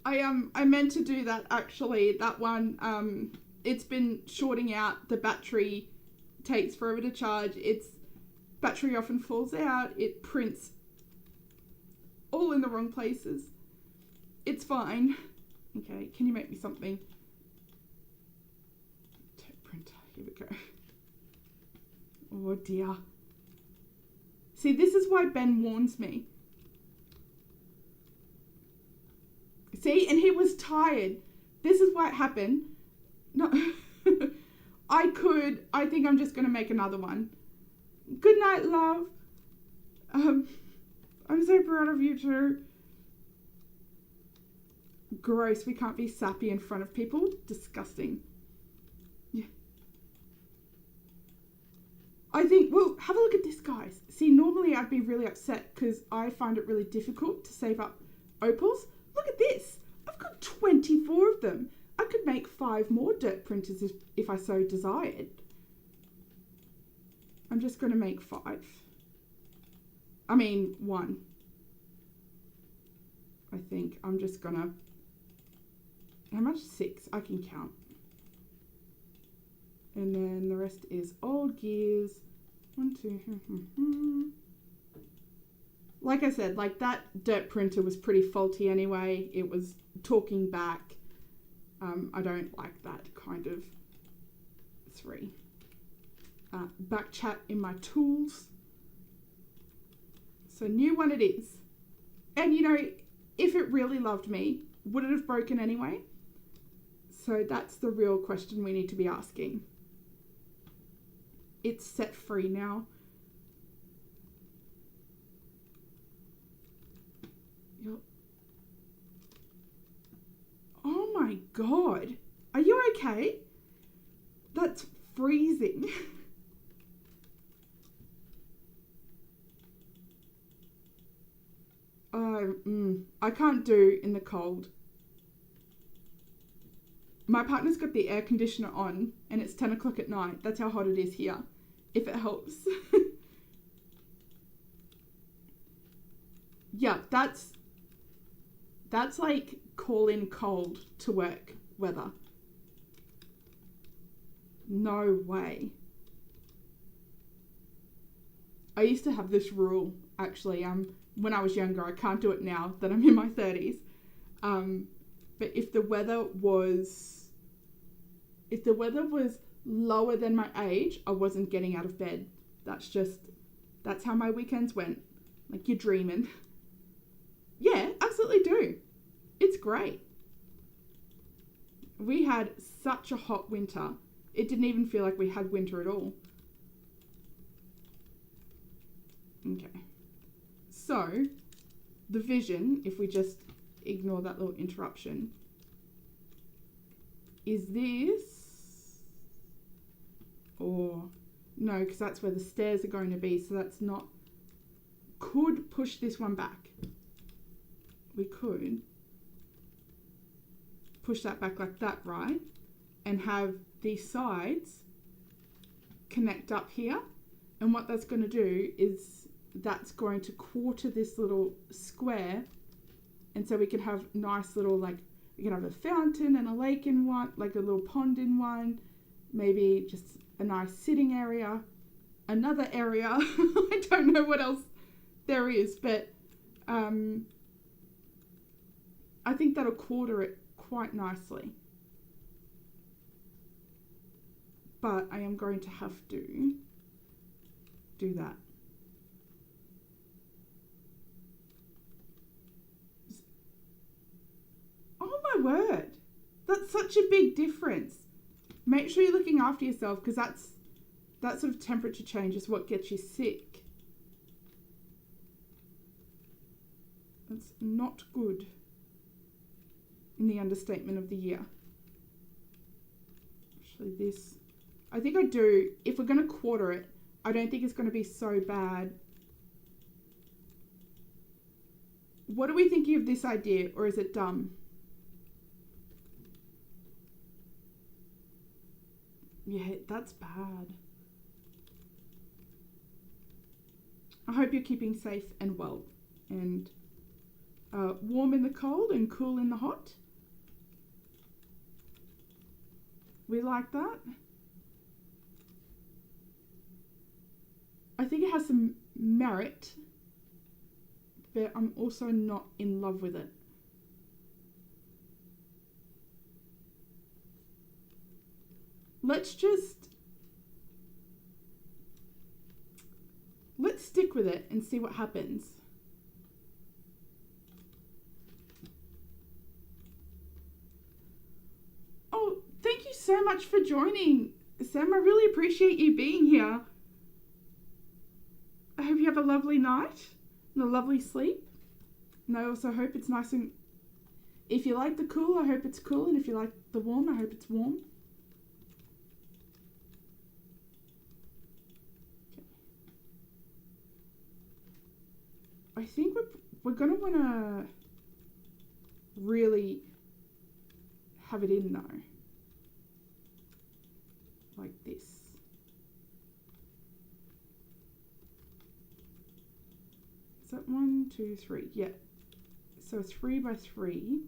I meant to do that actually. That one, it's been shorting out. The battery takes forever to charge. Its battery often falls out. It prints all in the wrong places. It's fine. Okay, can you make me something? Here we go. Oh dear. See, this is why Ben warns me. See, and he was tired. This is why it happened. No, I think I'm just going to make another one. Good night, love. I'm so proud of you too. Gross, we can't be sappy in front of people. Disgusting. Yeah. I think, well, have a look at this, guys. See, normally I'd be really upset because I find it really difficult to save up opals. Look at this. I've got 24 of them. I could make 5 more dirt printers if I so desired. I'm just going to make 5. I mean, 1. I think I'm just going to... How much? 6. I can count. And then the rest is old gears. 1, 2. Like I said, like that dirt printer was pretty faulty anyway. It was talking back. I don't like that kind of. 3. Back chat in my tools. So new one it is. And you know, if it really loved me, would it have broken anyway? So that's the real question we need to be asking. It's set free now. Yep. Oh my God. Are you okay? That's freezing. I can't do in the cold. My partner's got the air conditioner on and it's 10 o'clock at night. That's how hot it is here, if it helps. Yeah, that's like call in cold to work weather. No way. I used to have this rule, actually, when I was younger. I can't do it now that I'm in my 30s. But if the weather was lower than my age, I wasn't getting out of bed. That's how my weekends went. Like, you're dreaming. Yeah, absolutely do. It's great. We had such a hot winter. It didn't even feel like we had winter at all. Okay. So, the vision, if we just ignore that little interruption, is this, or no, because that's where the stairs are going to be, so that's not, could push this one back. We could push that back like that, right? And have these sides connect up here. And what that's going to do is that's going to quarter this little square. And so we can have nice little, like, we can have a fountain and a lake in one, like a little pond in one, maybe just a nice sitting area, another area. I don't know what else there is, but I think that'll quarter it quite nicely. But I am going to have to do that. Oh my word. That's such a big difference. Make sure you're looking after yourself, because that sort of temperature change is what gets you sick. That's not good, in the understatement of the year. Actually, this, I think I do, if we're going to quarter it, I don't think it's going to be so bad. What are we thinking of this idea, or is it dumb? Yeah, that's bad. I hope you're keeping safe and well, and warm in the cold and cool in the hot. We like that. I think it has some merit, but I'm also not in love with it. Let's stick with it and see what happens. Oh, thank you so much for joining, Sam. I really appreciate you being here. I hope you have a lovely night and a lovely sleep. And I also hope it's nice and... If you like the cool, I hope it's cool. And if you like the warm, I hope it's warm. Okay. I think we're going to want to really have it in though. Like this. Is that 1, 2, 3? Yeah. So 3 by 3.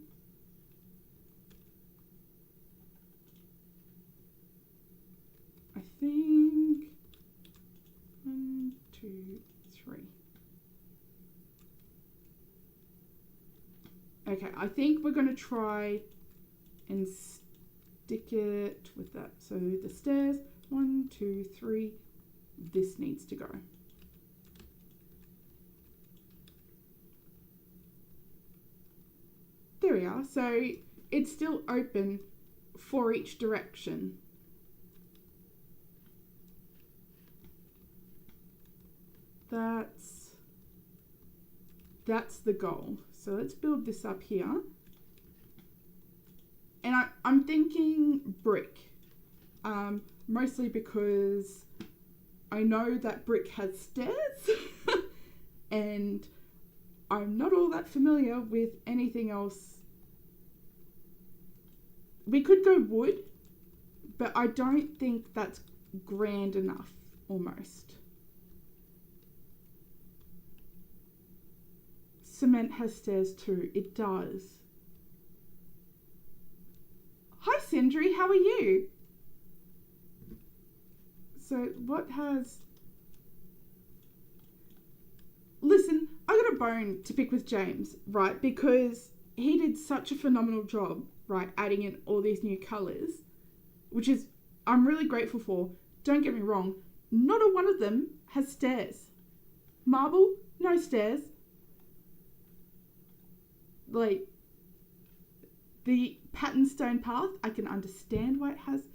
Okay, I think we're going to try and stick it with that. So the stairs, 1, 2, 3, this needs to go. There we are. So it's still open for each direction. That's the goal. So let's build this up here. And I'm thinking brick, mostly because I know that brick has stairs and I'm not all that familiar with anything else. We could go wood, but I don't think that's grand enough almost. Cement has stairs too. It does. Hi Sindri, how are you? So what has... Listen, I got a bone to pick with James, right? Because he did such a phenomenal job, right? Adding in all these new colours, which is, I'm really grateful for. Don't get me wrong. Not a one of them has stairs. Marble, no stairs. Like, the pattern stone path, I can understand why it has.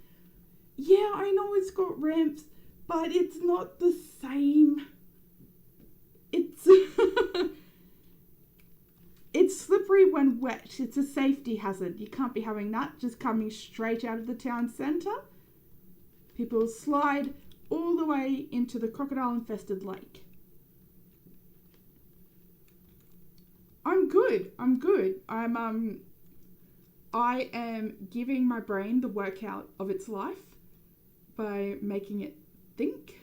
Yeah, I know it's got ramps, but it's not the same. It's it's slippery when wet. It's a safety hazard. You can't be having that just coming straight out of the town centre. People slide all the way into the crocodile-infested lake. I'm good. I am giving my brain the workout of its life by making it think.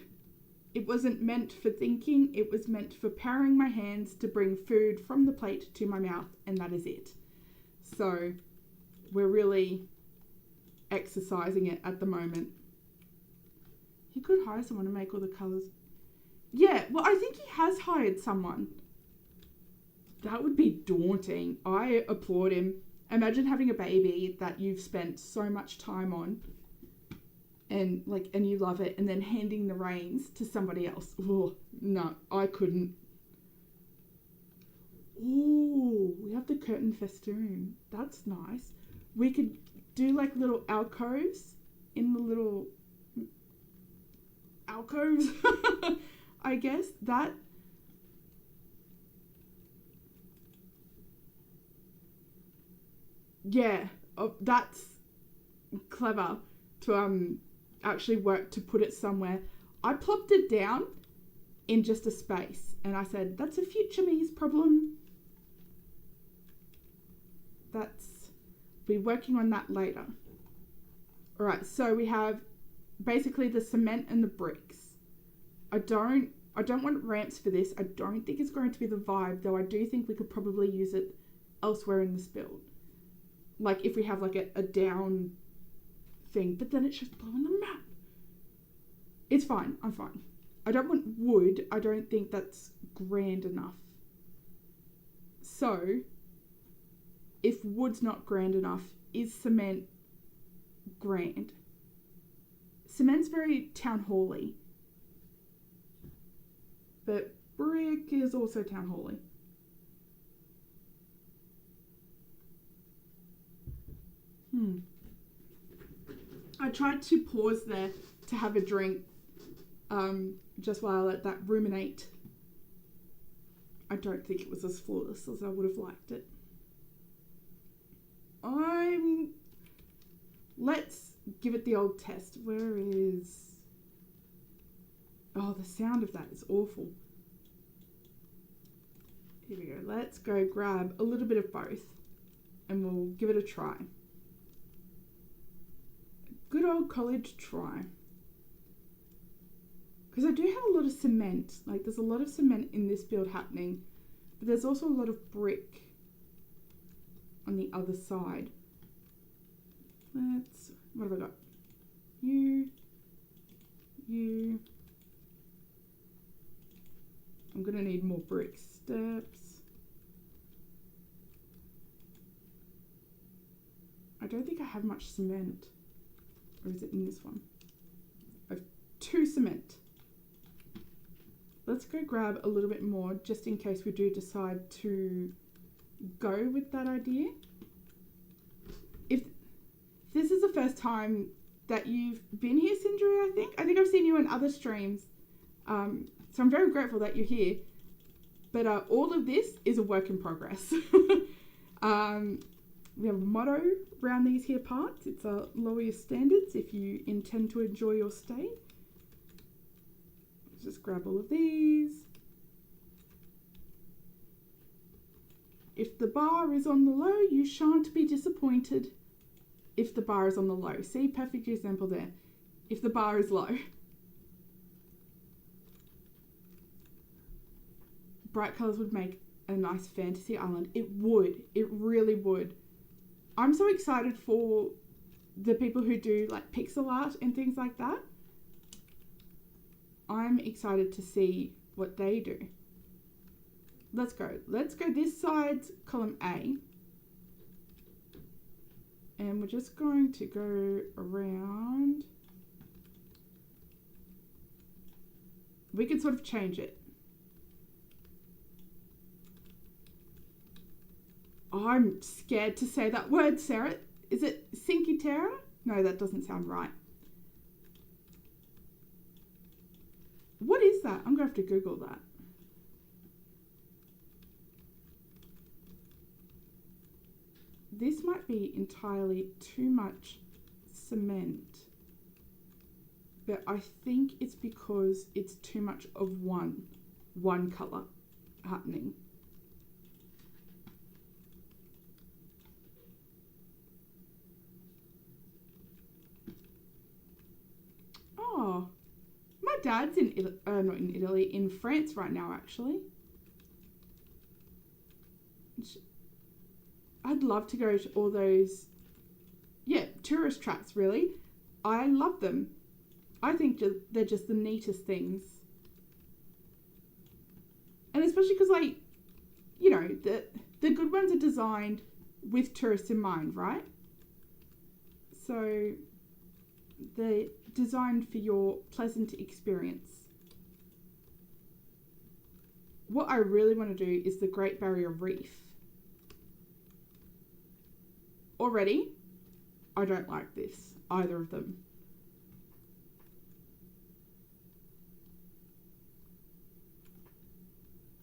It wasn't meant for thinking, it was meant for powering my hands to bring food from the plate to my mouth, and that is it. So we're really exercising it at the moment. He could hire someone to make all the colours. Yeah, well, I think he has hired someone. That would be daunting. I applaud him. Imagine having a baby that you've spent so much time on and you love it, and then handing the reins to somebody else. Oh, no, I couldn't. Oh, we have the curtain festoon. That's nice. We could do like little alcoves in the little alcoves. I guess that. Yeah, that's clever to actually work to put it somewhere. I plopped it down in just a space and I said, that's a future me's problem. We're working on that later. All right, so we have basically the cement and the bricks. I don't want ramps for this. I don't think it's going to be the vibe, though I do think we could probably use it elsewhere in this build. Like if we have like a down thing, but then it's just blowing the map. It's fine, I'm fine. I don't want wood. I don't think that's grand enough. So, if wood's not grand enough, is cement grand? Cement's very town hall-y. But brick is also town hall-y. I tried to pause there to have a drink, just while I let that ruminate. I don't think it was as flawless as I would have liked it. Let's give it the old test. Where is... Oh, the sound of that is awful. Here we go. Let's go grab a little bit of both and we'll give it a try. Good old college try. Because I do have a lot of cement. Like, there's a lot of cement in this build happening. But there's also a lot of brick on the other side. What have I got? You. I'm going to need more brick steps. don't think I have much cement. Or is it in this one? I have 2 cement. Let's go grab a little bit more just in case we do decide to go with that idea. If this is the first time that you've been here, Sindri, I think I've seen you in other streams. So I'm very grateful that you're here. But all of this is a work in progress. We have a motto around these here parts. It's lower your standards if you intend to enjoy your stay. Just grab all of these. If the bar is on the low, you shan't be disappointed. If the bar is on the low. See, perfect example there. If the bar is low. Bright colours would make a nice fantasy island. It would. It really would. I'm so excited for the people who do like pixel art and things like that. I'm excited to see what they do. Let's go. Let's go this side's column A. And we're just going to go around. We can sort of change it. I'm scared to say that word, Sarah. Is it Cinque Terre? No, that doesn't sound right. What is that? I'm going to have to Google that. This might be entirely too much cement. But I think it's because it's too much of one colour happening. Oh, my dad's not in Italy, in France right now, actually. I'd love to go to all those, tourist traps, really. I love them. I think they're just the neatest things. And especially because, the good ones are designed with tourists in mind, right? So they're designed for your pleasant experience. What I really want to do is the Great Barrier Reef. Already, I don't like this, either of them.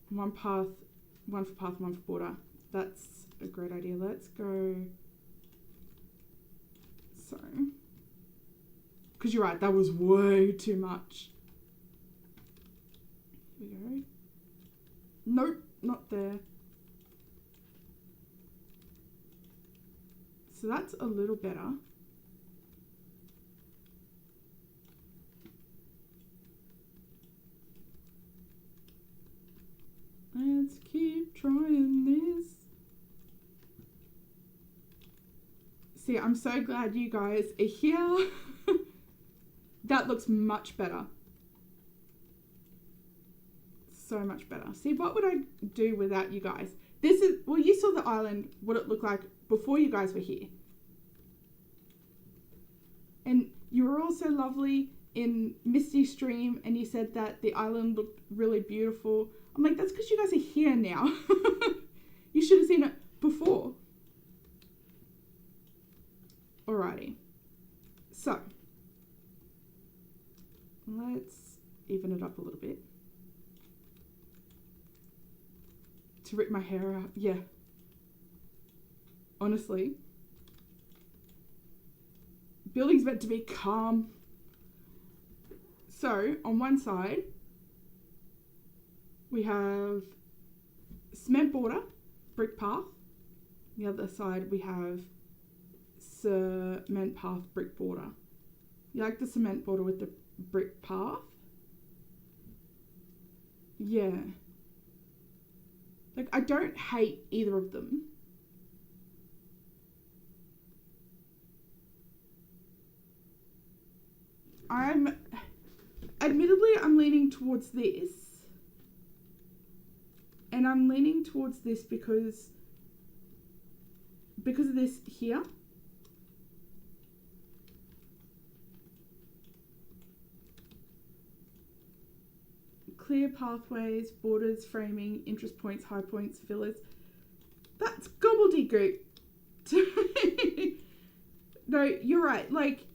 One for path, one for border. That's a great idea. Let's go. So, because you're right, that was way too much. Here we go. Nope, not there. So that's a little better. Let's keep trying this. See, I'm so glad you guys are here. That looks much better. So much better. See, what would I do without you guys? This is, well, you saw the island, what it looked like before you guys were here. And you were all so lovely in Misty's stream, and you said that the island looked really beautiful. I'm like, that's because you guys are here now. You should have seen it before. Alrighty. So, let's even it up a little bit. To rip my hair out. Yeah. Honestly. Building's meant to be calm. So, on one side, we have cement border, brick path. The other side, we have cement path, brick border. You like the cement border with the brick path? Yeah. Like, I don't hate either of them. Admittedly, I'm leaning towards this. And I'm leaning towards this because of this here. clear pathways, borders, framing, interest points, high points, fillers. That's gobbledygook. No, you're right. Like,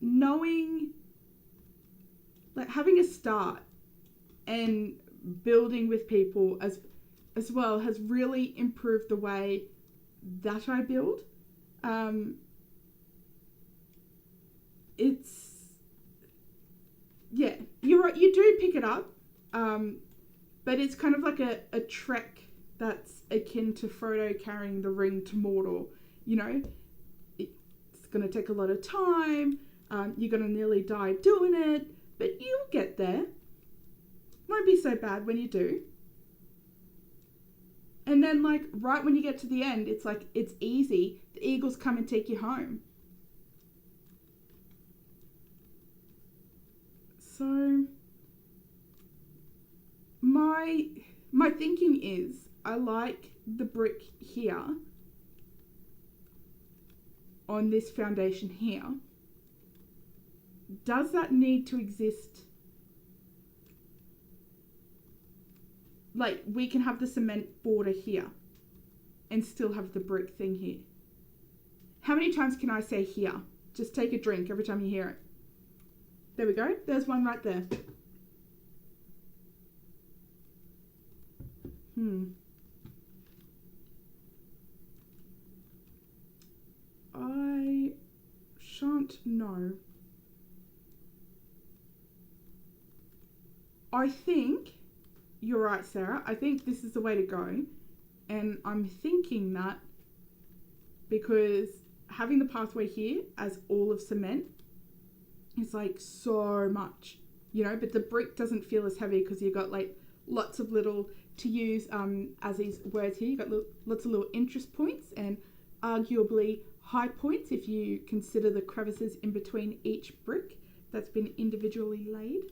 knowing, like, having a start and building with people as well has really improved the way that I build. Yeah, you're right, you do pick it up, but it's kind of like a trek that's akin to Frodo carrying the ring to Mordor. You know, it's going to take a lot of time, you're going to nearly die doing it, but you'll get there. Won't be so bad when you do. And then, like, right when you get to the end, it's like, it's easy. The eagles come and take you home. So, my thinking is, I like the brick here on this foundation here. Does that need to exist? Like, we can have the cement border here and still have the brick thing here. How many times can I say here? Just take a drink every time you hear it. There we go. There's one right there. I shan't know. I think you're right, Sarah. I think this is the way to go. And I'm thinking that because having the pathway here as all of cement is like so much, you know, but the brick doesn't feel as heavy because you've got like lots of little, to use as these words here, you've got lots of little interest points and arguably high points if you consider the crevices in between each brick that's been individually laid.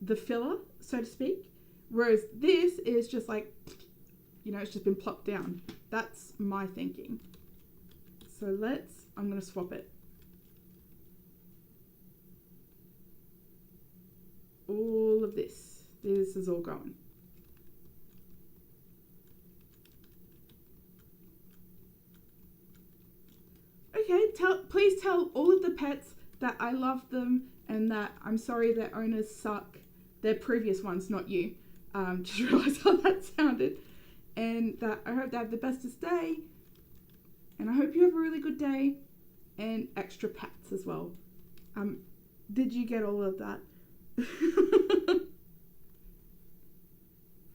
The filler, so to speak, whereas this is just like, you know, it's just been plopped down. That's my thinking. So I'm going to swap it. All of this is all going. Okay, please tell all of the pets that I love them and that I'm sorry their owners suck. Their previous ones, not you. Just realised how that sounded. And that I hope they have the bestest day. And I hope you have a really good day. And extra pats as well. Did you get all of that?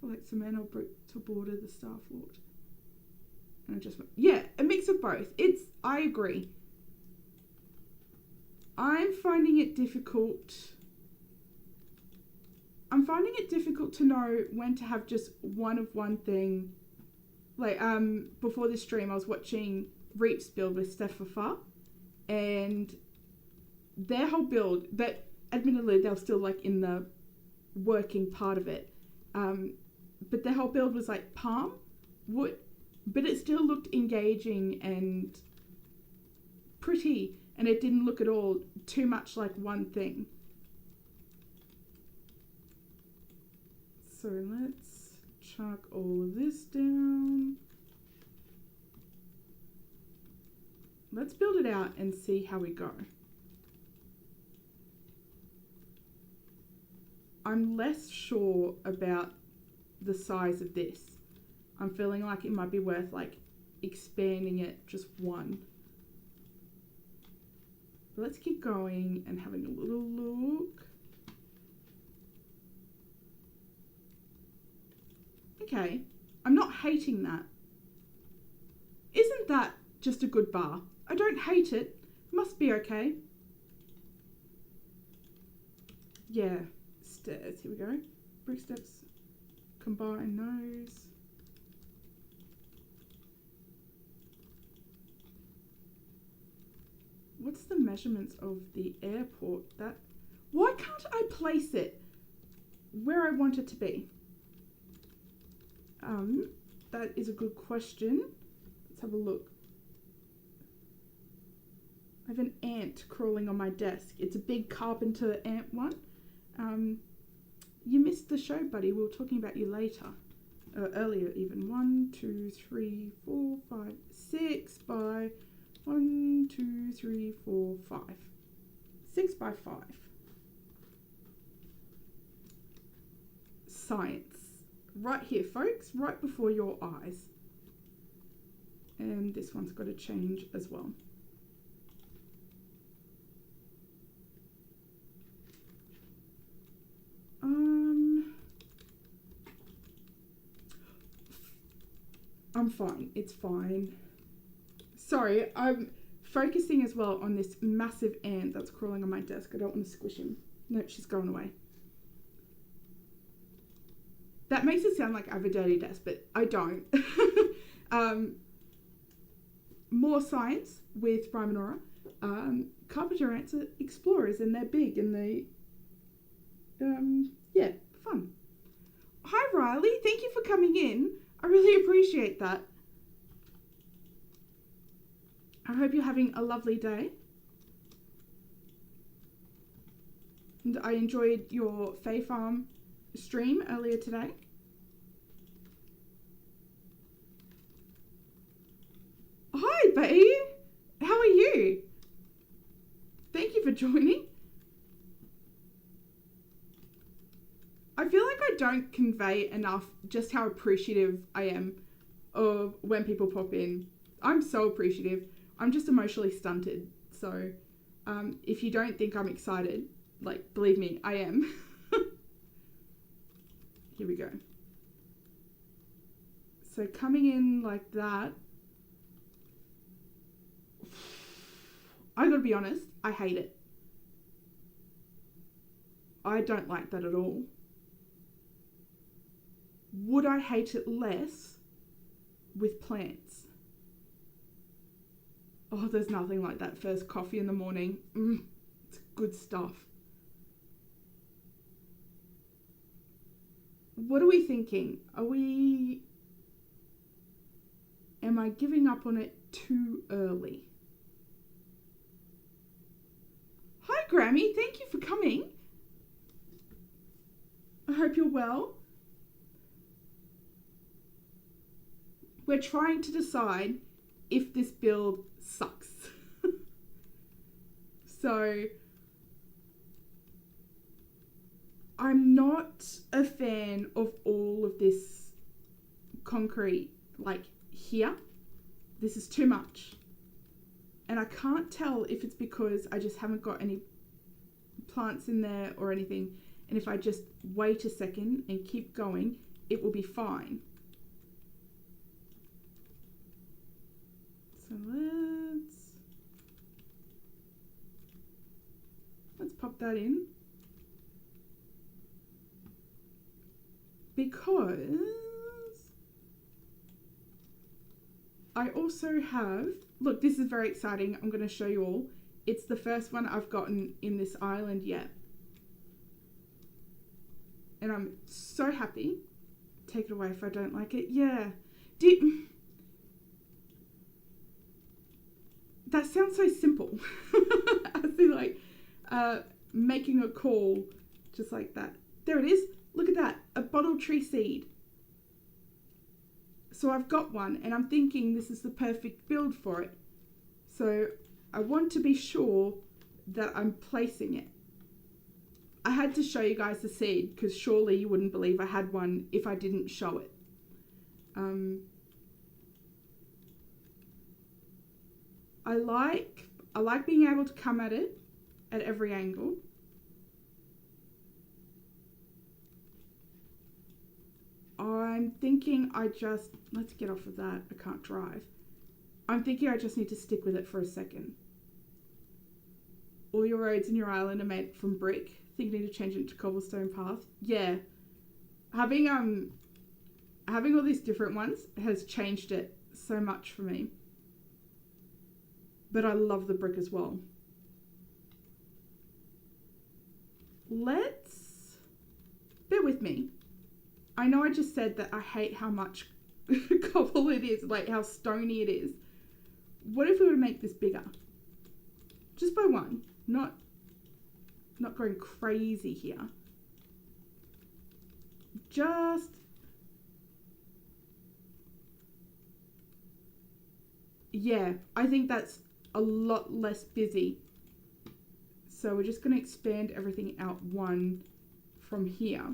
Like cement or brick to border the Star Fort. And I just went, yeah, a mix of both. I agree. I'm finding it difficult to know when to have just one thing. Like, before this stream, I was watching Reap's build with Steph, and their whole build, but admittedly, they're still like in the working part of it. But their whole build was like palm wood, but it still looked engaging and pretty, and it didn't look at all too much like one thing. So let's chuck all of this down. Let's build it out and see how we go. I'm less sure about the size of this. I'm feeling like it might be worth like expanding it just one. But let's keep going and having a little look. Okay, I'm not hating that. Isn't that just a good bar? I don't hate it. Must be okay. Yeah, stairs. Here we go. Brick steps. Combine those. What's the measurements of the airport? Why can't I place it where I want it to be? That is a good question. Let's have a look. I have an ant crawling on my desk. It's a big carpenter ant one. You missed the show, buddy. We were talking about you later. Earlier even. 1, 2, 3, 4, 5, 6 by 1, 2, 3, 4, 5. 6 by 5. Science. Right here, folks. Right before your eyes. And this one's got to change as well. I'm fine. It's fine. Sorry, I'm focusing as well on this massive ant that's crawling on my desk. I don't want to squish him. Nope, she's going away. That makes it sound like I have a dirty desk, but I don't. More science with Primanora. Carpenter ants are explorers, and they're big, and they, yeah, fun. Hi, Riley. Thank you for coming in. I really appreciate that. I hope you're having a lovely day. And I enjoyed your Fae Farm stream earlier today. Hi, babe. How are you? Thank you for joining. I feel like I don't convey enough just how appreciative I am of when people pop in. I'm so appreciative. I'm just emotionally stunted. So if you don't think I'm excited, like, believe me, I am. Here we go. So coming in like that, I gotta be honest, I hate it. I don't like that at all. Would I hate it less with plants? Oh, there's nothing like that first coffee in the morning. It's good stuff. What are we thinking? Am I giving up on it too early? Hi, Grammy. Thank you for coming. I hope you're well. We're trying to decide if this build sucks. So I'm not a fan of all of this concrete, like here. This is too much. And I can't tell if it's because I just haven't got any plants in there or anything. And if I just wait a second and keep going, it will be fine. So let's pop that in. Because I also have, look, this is very exciting. I'm going to show you all. It's the first one I've gotten in this island yet. And I'm so happy. Take it away if I don't like it. Yeah. That sounds so simple. I feel like making a call just like that. There it is. Look at that. A bottle tree seed. So I've got one and I'm thinking this is the perfect build for it. So I want to be sure that I'm placing it. I had to show you guys the seed because surely you wouldn't believe I had one if I didn't show it. I like being able to come at it at every angle. I'm thinking let's get off of that. I can't drive. I'm thinking I just need to stick with it for a second. All your roads in your island are made from brick. Thinking to change it to cobblestone path. Yeah. Having all these different ones has changed it so much for me. But I love the brick as well. Bear with me. I know I just said that I hate how much cobble it is, like how stony it is. What if we were to make this bigger? Just by one. Not going crazy here. Just... yeah, I think that's a lot less busy. So we're just going to expand everything out one from here.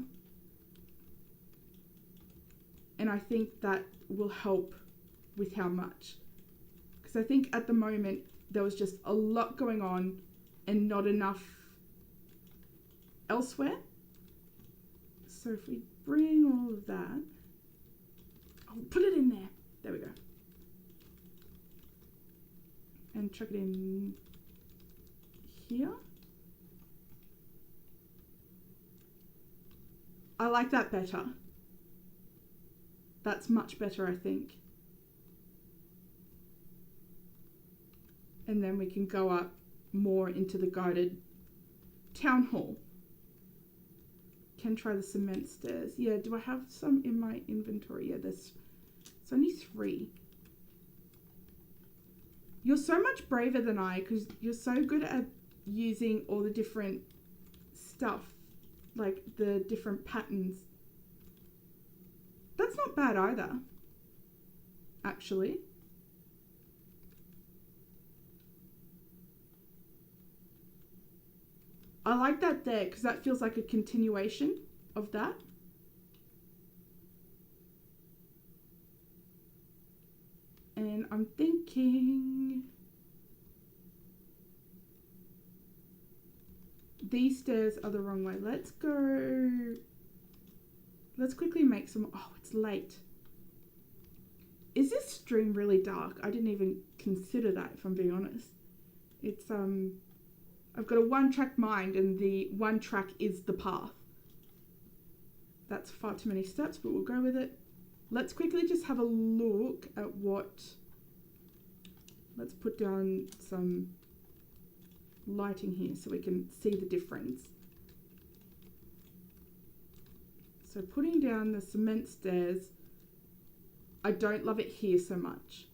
And I think that will help with how much. Because I think at the moment there was just a lot going on and not enough elsewhere. So if we bring all of that, I'll put it in there. There we go. And chuck it in here. I like that better. That's much better, I think. And then we can go up more into the guided town hall. Can try the cement stairs. Yeah, do I have some in my inventory? Yeah, it's only 3. You're so much braver than I, because you're so good at using all the different stuff, like the different patterns. That's not bad either, actually. I like that there, because that feels like a continuation of that. And I'm thinking these stairs are the wrong way. Let's quickly make some. Oh, it's late. Is this stream really dark? I didn't even consider that, if I'm being honest. It's I've got a 1-track mind, and the 1 track is the path. That's far too many steps, but we'll go with it. Let's quickly just have a look at what... let's put down some lighting here so we can see the difference. So putting down the cement stairs, I don't love it here so much.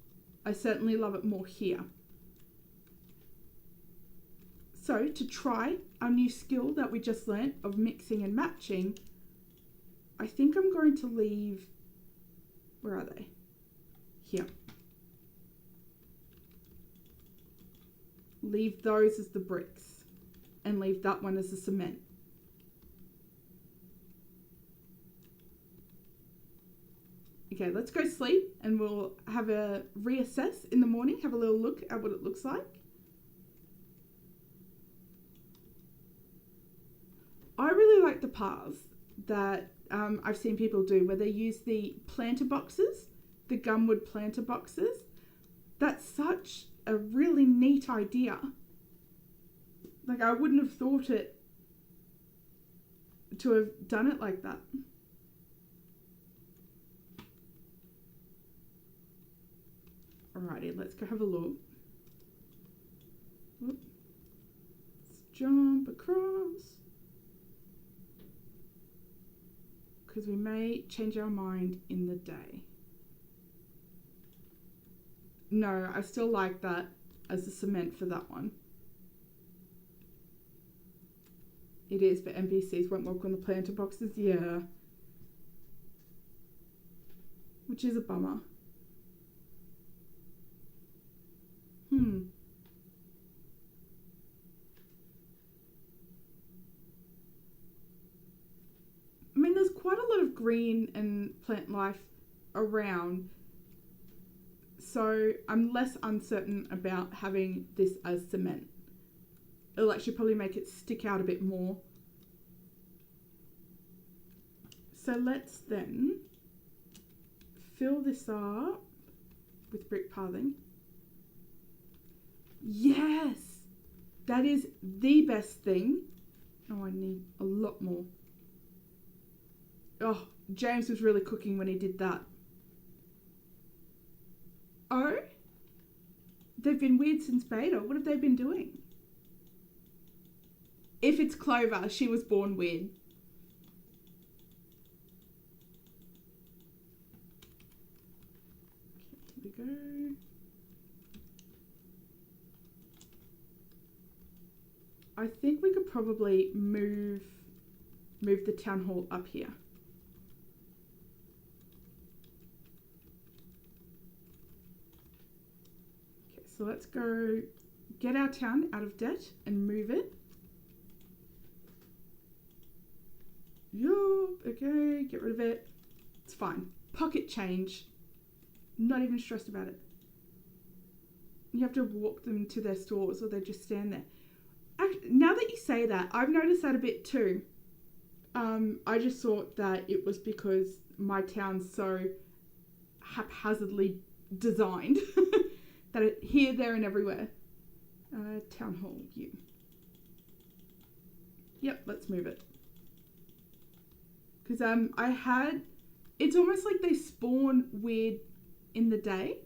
I certainly love it more here. So to try our new skill that we just learnt of mixing and matching, I think I'm going to leave... where are they? Here. Leave those as the bricks and leave that one as the cement. Okay, let's go sleep and we'll have a reassess in the morning, have a little look at what it looks like. I really like the paths that I've seen people do where they use the planter boxes, the gumwood planter boxes. That's such a really neat idea. Like, I wouldn't have thought it to have done it like that. Alrighty, let's go have a look. Whoop. Let's jump across. Because we may change our mind in the day. No, I still like that as the cement for that one. It is, but NPCs won't walk on the planter boxes. Yeah. Which is a bummer. I mean, there's quite a lot of green and plant life around, so I'm less uncertain about having this as cement. It'll actually probably make it stick out a bit more. So let's then fill this up with brick pathing. Yes! That is the best thing. Oh, I need a lot more. Oh, James was really cooking when he did that. Oh? They've been weird since beta. What have they been doing? If it's Clover, she was born weird. Okay, here we go. I think we could probably move the town hall up here. Okay, so let's go get our town out of debt and move it. Yup, okay, get rid of it. It's fine. Pocket change. Not even stressed about it. You have to walk them to their stores or they just stand there. Actually, now that you say that, I've noticed that a bit too. I just thought that it was because my town's so haphazardly designed that it here, there, and everywhere. Town hall, you. Yep, let's move it. Because it's almost like they spawn weird in the day.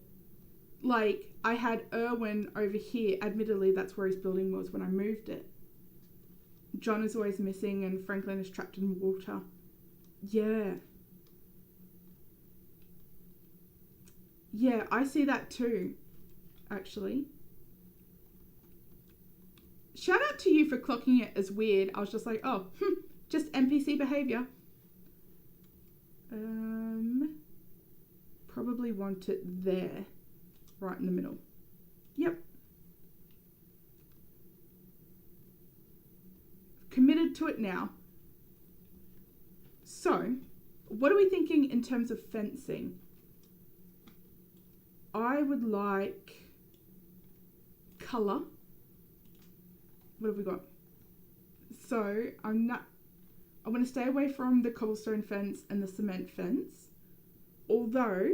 Like, I had Irwin over here. Admittedly, that's where his building was when I moved it. John is always missing and Franklin is trapped in water. Yeah. Yeah, I see that too, actually. Shout out to you for clocking it as weird. I was just like, oh, just NPC behavior. Probably want it there, right in the middle. Yep. Committed to it now. So, what are we thinking in terms of fencing? I would like colour. What have we got? So, I want to stay away from the cobblestone fence and the cement fence. Although,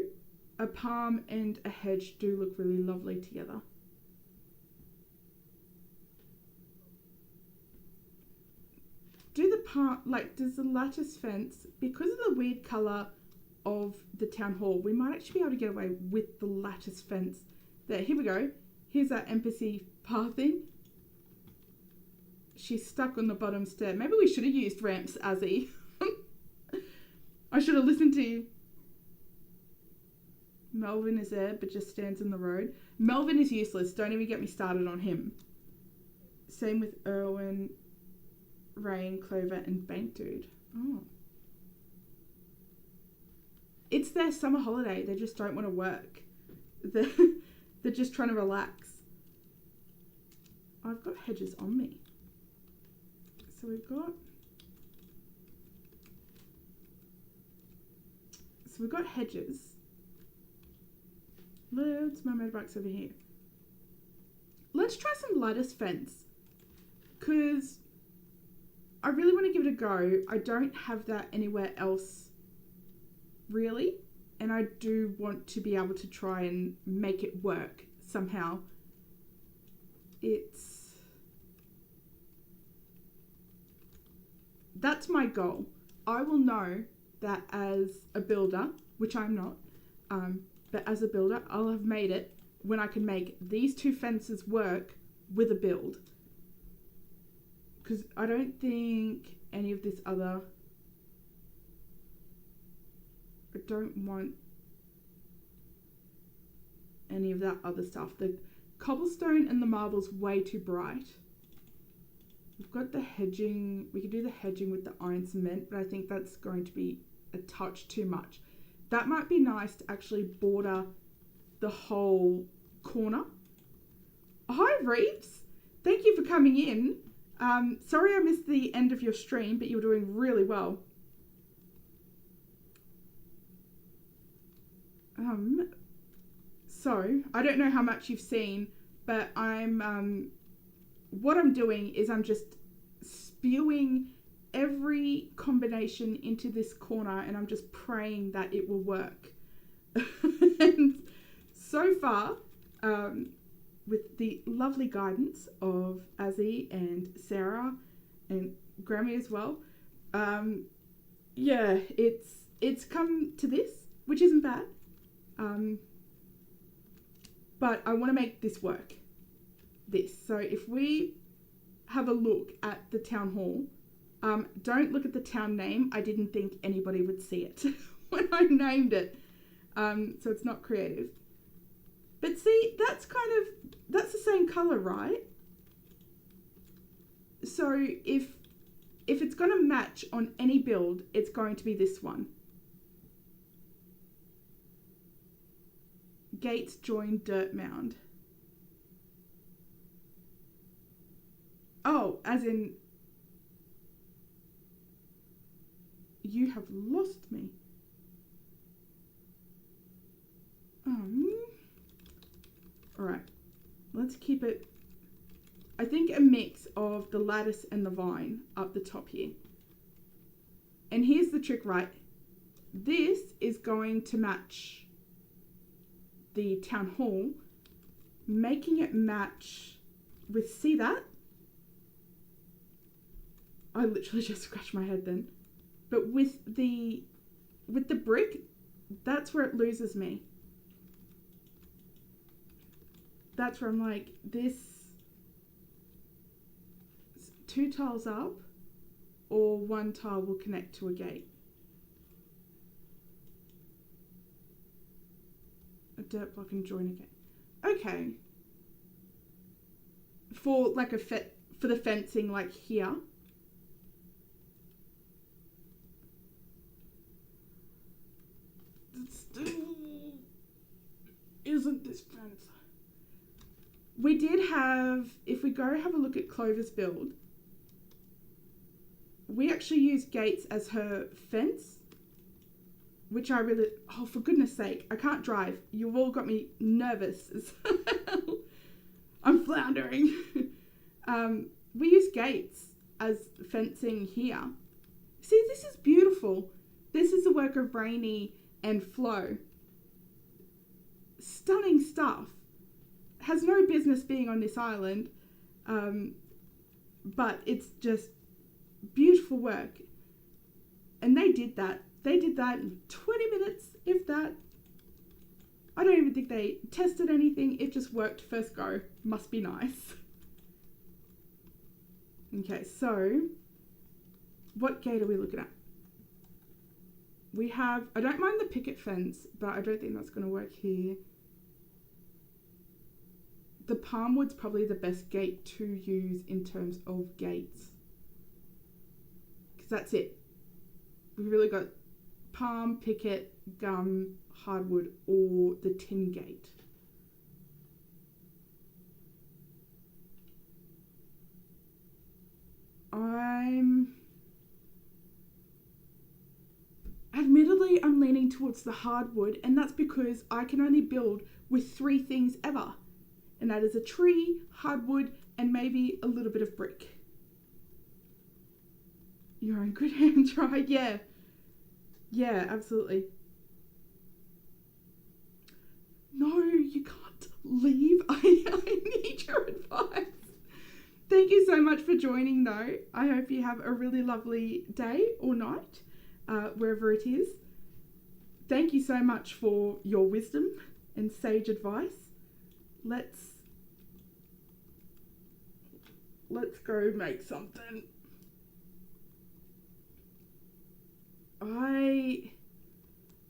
a palm and a hedge do look really lovely together. Does the lattice fence, because of the weird colour of the town hall, we might actually be able to get away with the lattice fence there. Here we go. Here's our NPC pathing. She's stuck on the bottom stair. Maybe we should have used ramps, Azzy. I should have listened to you. Melvin is there, but just stands in the road. Melvin is useless. Don't even get me started on him. Same with Irwin, Rain, Clover, and Bank Dude. Oh. It's their summer holiday. They just don't want to work. They're just trying to relax. I've got hedges on me. So we've got hedges. Loads my motorbikes over here. Let's try some lattice fence. Because I really want to give it a go. I don't have that anywhere else, really. And I do want to be able to try and make it work somehow. That's my goal. I will know that as a builder, which I'm not, but as a builder, I'll have made it when I can make these two fences work with a build. Because I don't think any of this other... I don't want any of that other stuff. The cobblestone and the marble's way too bright. We've got the hedging. We could do the hedging with the iron cement, but I think that's going to be a touch too much. That might be nice to actually border the whole corner. Hi, Reeves. Thank you for coming in. Sorry I missed the end of your stream, but you were doing really well. So, I don't know how much you've seen, but what I'm doing is I'm just spewing every combination into this corner and I'm just praying that it will work. And so far, with the lovely guidance of Azzy and Sarah and Grammy as well, yeah, it's come to this, which isn't bad. But I want to make this work. So if we have a look at the town hall, don't look at the town name. I didn't think anybody would see it when I named it. So it's not creative. But see, that's the same colour, right? So if it's going to match on any build, it's going to be this one. Gates join dirt mound. Oh, as in, you have lost me. Alright, let's keep it, I think, a mix of the lattice and the vine up the top here. And here's the trick, right? This is going to match the town hall, making it match with, see that? I literally just scratched my head then. But with the brick, that's where it loses me. That's where I'm like, this 2 tiles up or 1 tile will connect to a gate. A dirt block and join a gate. Okay. For like for the fencing, like here. Isn't this fence? We did have, if we go have a look at Clover's build, we actually used gates as her fence, which I really, oh, for goodness sake, I can't drive. You've all got me nervous as hell. I'm floundering. We use gates as fencing here. See, this is beautiful. This is the work of Rainy and Flo. Stunning stuff. Has no business being on this island, but it's just beautiful work. And they did that. They did that in 20 minutes, if that. I don't even think they tested anything. It just worked first go. Must be nice. Okay, so what gate are we looking at? We have, I don't mind the picket fence, but I don't think that's going to work here. The palmwood's probably the best gate to use in terms of gates. Because that's it. We've really got palm, picket, gum, hardwood, or the tin gate. Admittedly, I'm leaning towards the hardwood, and that's because I can only build with 3 things ever. And that is a tree, hardwood, and maybe a little bit of brick. You're in good hands, right? Yeah. Yeah, absolutely. No, you can't leave. I need your advice. Thank you so much for joining, though. I hope you have a really lovely day or night, wherever it is. Thank you so much for your wisdom and sage advice. Let's go make something.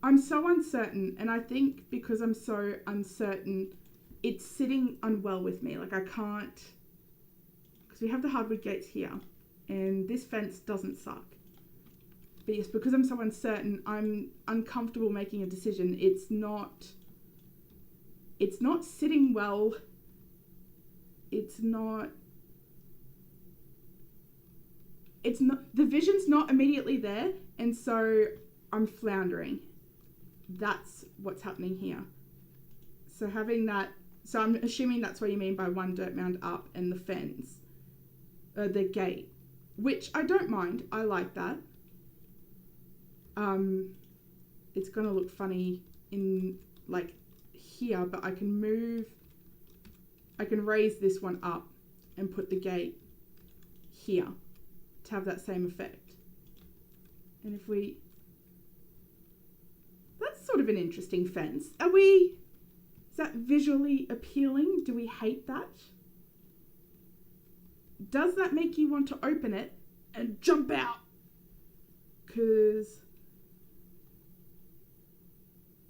I'm so uncertain, and I think because I'm so uncertain, it's sitting unwell with me. Like I can't, because we have the hardwood gates here, and this fence doesn't suck. But yes, because I'm so uncertain, I'm uncomfortable making a decision. It's not sitting well. It's not, the vision's not immediately there, and so I'm floundering. That's what's happening here. So having that, so I'm assuming that's what you mean by 1 dirt mound up and the fence, the gate, which I don't mind. I like that. It's gonna look funny in like here, but I can raise this one up and put the gate here to have that same effect. And if we, that's sort of an interesting fence. Is that visually appealing? Do we hate that? Does that make you want to open it and jump out? Because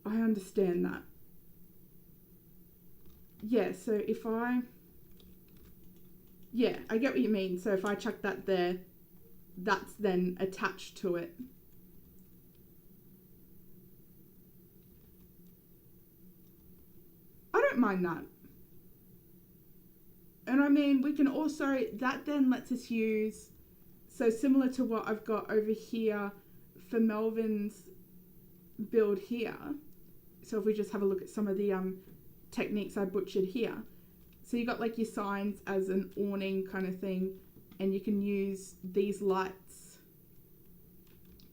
I understand that. Yeah, so if I Yeah, I get what you mean. So if I chuck that there, that's then attached to it. I don't mind that. And I mean, we can also, that then lets us use, so similar to what I've got over here for Melvin's build here. So if we just have a look at some of the techniques I butchered here. So you got like your signs as an awning kind of thing, and you can use these lights.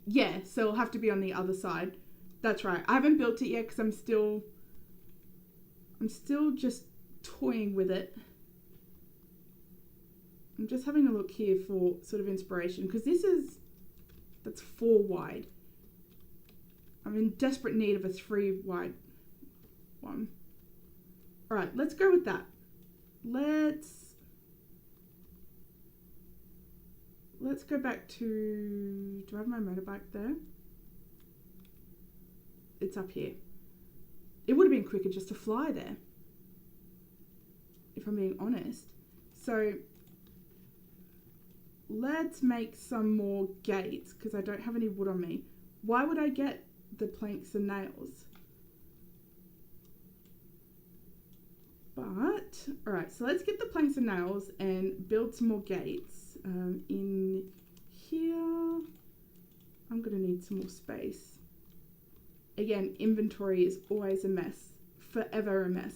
Yeah, so it'll have to be on the other side. That's right. I haven't built it yet because I'm still just toying with it. I'm just having a look here for sort of inspiration, because that's 4 wide. I'm in desperate need of a 3 wide one. All right, let's go with that. Let's go back to, do I have my motorbike there? It's up here. It would have been quicker just to fly there, if I'm being honest. So let's make some more gates, because I don't have any wood on me. Why would I get the planks and nails? But, all right, so let's get the planks and nails and build some more gates. In here, I'm going to need some more space. Again, inventory is always a mess, forever a mess.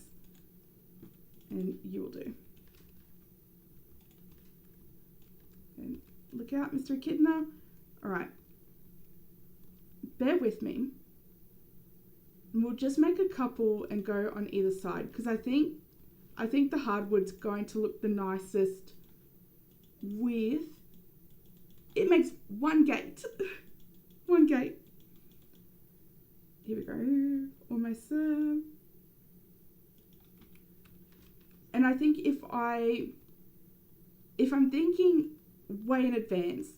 And you will do. And look out, Mr. Echidna. All right. Bear with me. And we'll just make a couple and go on either side, because I think the hardwood's going to look the nicest with, it makes one gate. One gate. Here we go. Almost there. And I think if I'm thinking way in advance,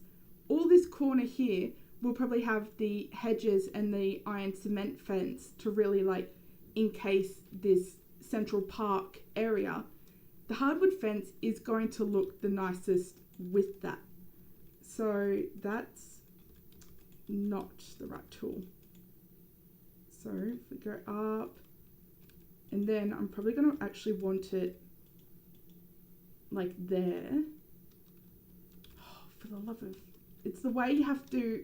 all this corner here will probably have the hedges and the iron cement fence to really like encase this Central Park area. The hardwood fence is going to look the nicest with that. So that's not the right tool. So if we go up, and then I'm probably going to actually want it like there. Oh, for the love of, it's the way you have to,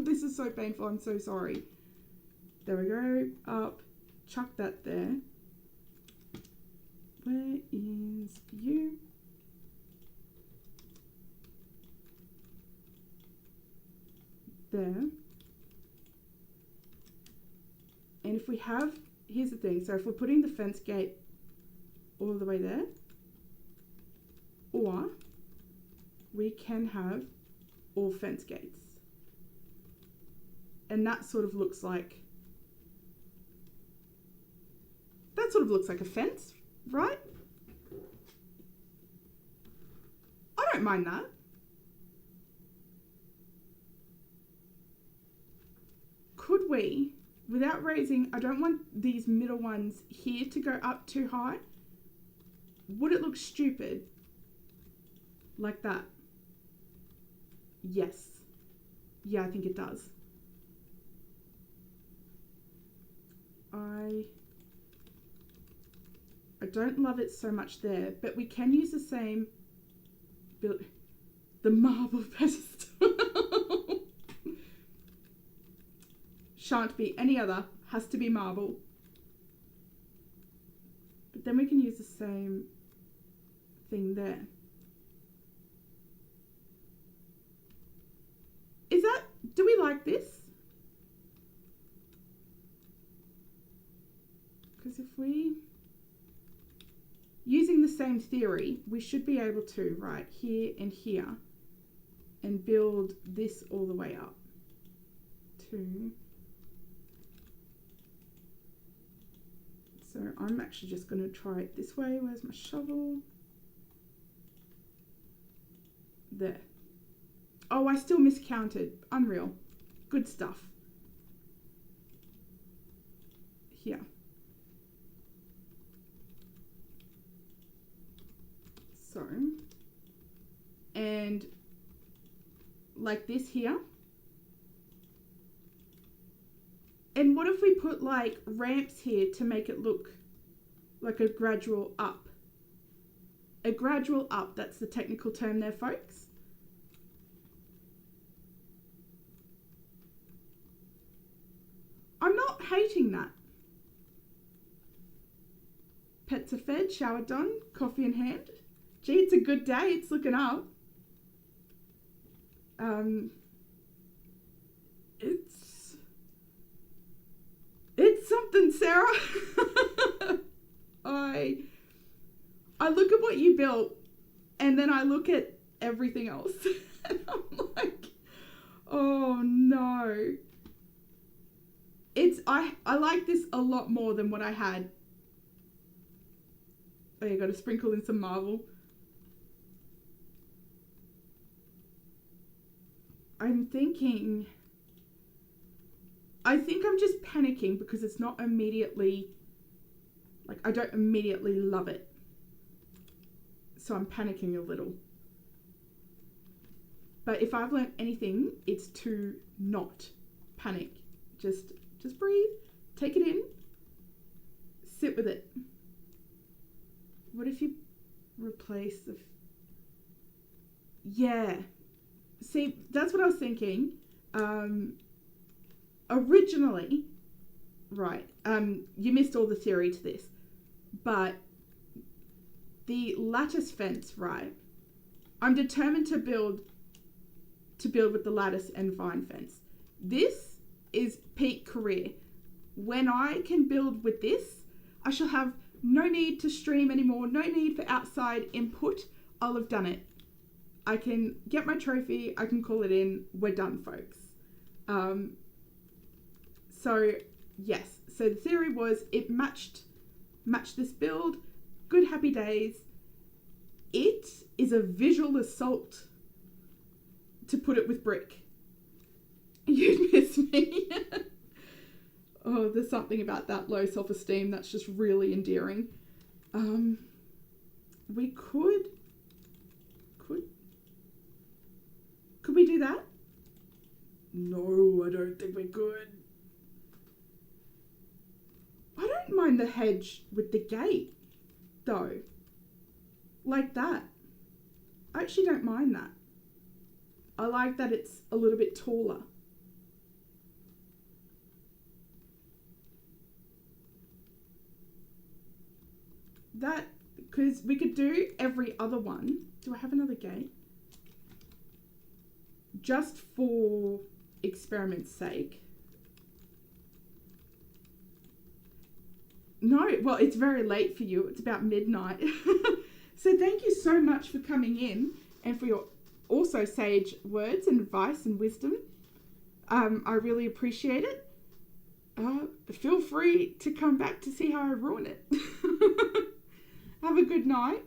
this is so painful, I'm so sorry. There we go, up, chuck that there. Where is you? There. And if we have, here's the thing, so if we're putting the fence gate all the way there, or we can have all fence gates. And that sort of looks like, a fence, right? I don't mind that. Could we, without raising, I don't want these middle ones here to go up too high. Would it look stupid like that? Yes. Yeah, I think it does. I don't love it so much there, but we can use the same build, the marble pedestal. Shan't be any other, has to be marble. But then we can use the same thing there. Is that, do we like this? Because if we, using the same theory, we should be able to, right, here and here, and build this all the way up to, so I'm actually just going to try it this way. Where's my shovel? There. Oh, I still miscounted. Unreal. Good stuff. Here. So like this here? And what if we put like ramps here to make it look like a gradual up? A gradual up, that's the technical term there, folks. I'm not hating that. Pets are fed, shower done, coffee in hand. Gee, it's a good day, it's looking up. It's something, Sarah. I look at what you built and then I look at everything else and I'm like, oh no. I like this a lot more than what I had. Oh, you got to sprinkle in some marble. I think I'm just panicking because it's not immediately, like, I don't immediately love it. So I'm panicking a little. But if I've learned anything, it's to not panic. Just breathe, take it in, sit with it. What if you replace the... Yeah. See, that's what I was thinking. Originally, right, you missed all the theory to this, but the lattice fence, right, I'm determined to build with the lattice and vine fence. This is peak career. When I can build with this, I shall have no need to stream anymore, no need for outside input. I'll have done it. I can get my trophy, I can call it in, we're done, folks. So yes, so the theory was it matched this build, good happy days. It is a visual assault to put it with brick. You'd miss me. Oh, there's something about that low self-esteem that's just really endearing. We could we do that? No, I don't think we could. I don't mind the hedge with the gate, though. Like that. I actually don't mind that. I like that it's a little bit taller. That, because we could do every other one. Do I have another gate? Just for experiment's sake. No, well, it's very late for you. It's about midnight. So thank you so much for coming in and for your also sage words and advice and wisdom. I really appreciate it. Feel free to come back to see how I ruin it. Have a good night.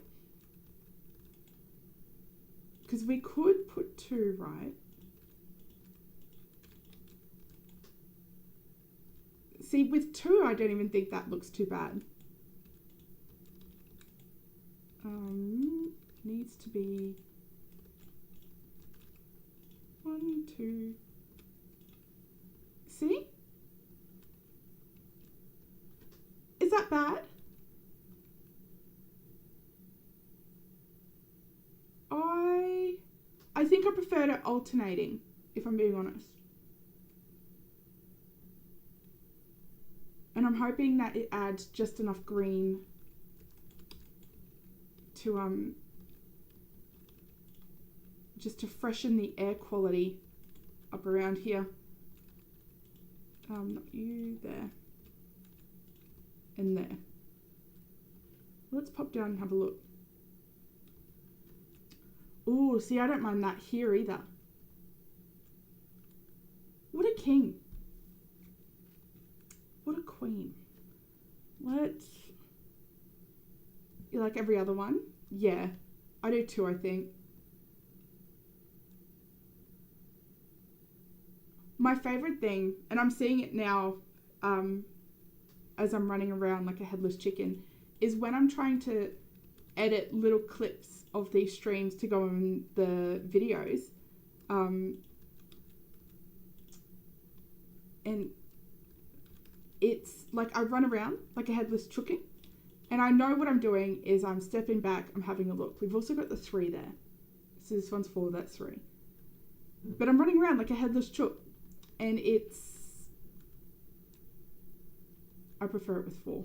Because we could put 2, right? See, with 2, I don't even think that looks too bad. Needs to be 1, 2. See? Is that bad? I think I prefer it alternating, if I'm being honest. And I'm hoping that it adds just enough green to just to freshen the air quality up around here. Not you, there. And there. Let's pop down and have a look. Ooh, see, I don't mind that here either. What a king. What a queen. You like every other one? Yeah, I do too, I think. My favourite thing, and I'm seeing it now as I'm running around like a headless chicken, is when I'm trying to edit little clips of these streams to go on the videos, And it's like I run around like a headless chicken, and I know what I'm doing is I'm stepping back, I'm having a look. We've also got the 3 there. So this one's 4, that's 3. But I'm running around like a headless chook, and I prefer it with 4.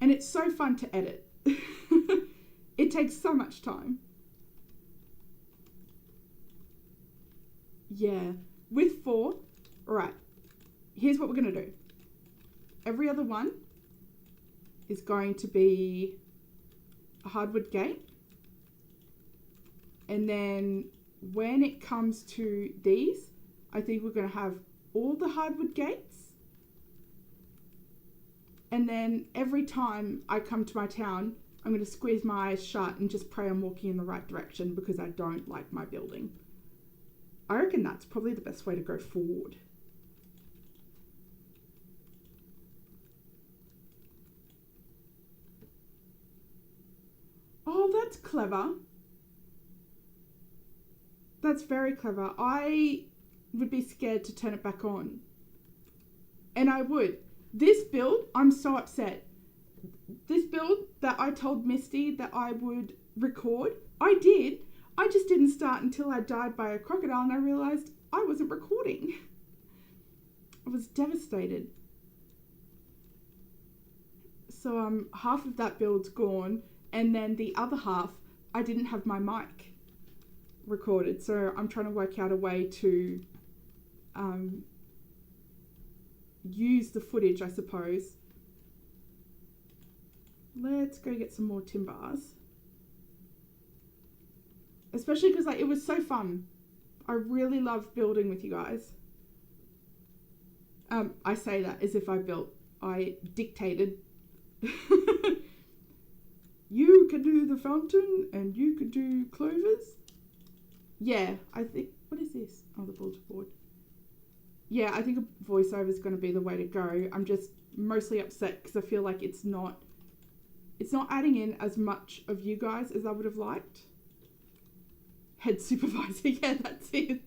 And it's so fun to edit. It takes so much time. Yeah, with 4, all right, here's what we're going to do. Every other one is going to be a hardwood gate. And then when it comes to these, I think we're going to have all the hardwood gates. And then every time I come to my town, I'm going to squeeze my eyes shut and just pray I'm walking in the right direction because I don't like my building. I reckon that's probably the best way to go forward. Oh, that's clever. That's very clever. I would be scared to turn it back on. And I would. This build, I'm so upset. This build that I told Misty that I would record, I did. I just didn't start until I died by a crocodile and I realised I wasn't recording. I was devastated. So half of that build's gone, and then the other half, I didn't have my mic recorded. So I'm trying to work out a way to use the footage, I suppose. Let's go get some more tin bars. Especially because it was so fun. I really love building with you guys. I say that as if I built. I dictated. You can do the fountain and you can do clovers. Yeah, I think... What is this? Oh, the bulletin board. Yeah, I think a voiceover is going to be the way to go. I'm just mostly upset because I feel like it's not adding in as much of you guys as I would have liked. Head supervisor, yeah, that's it.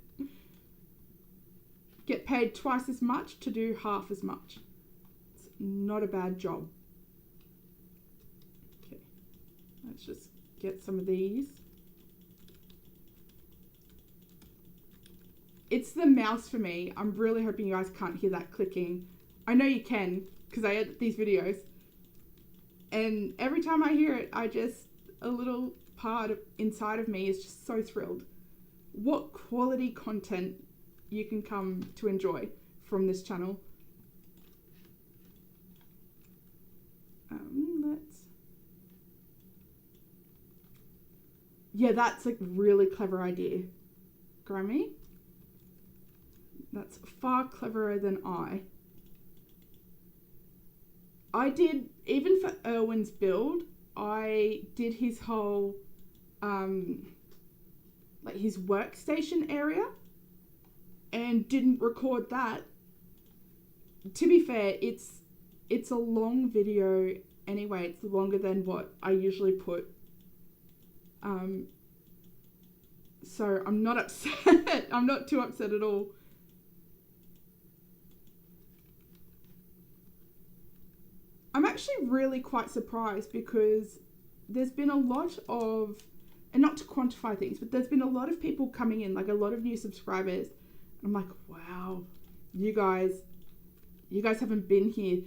Get paid twice as much to do half as much. It's not a bad job. Okay, let's just get some of these. It's the mouse for me. I'm really hoping you guys can't hear that clicking. I know you can, because I edit these videos. And every time I hear it, a little part inside of me is just so thrilled. What quality content you can come to enjoy from this channel. Yeah, that's a really clever idea, Grammy. That's far cleverer than I did, even for Erwin's build, I did his whole, his workstation area and didn't record that. To be fair, it's a long video anyway. It's longer than what I usually put. So I'm not upset. I'm not too upset at all. I'm actually really quite surprised because there's been a lot of, and not to quantify things, but there's been a lot of people coming in, like a lot of new subscribers. I'm like, wow, you guys haven't been here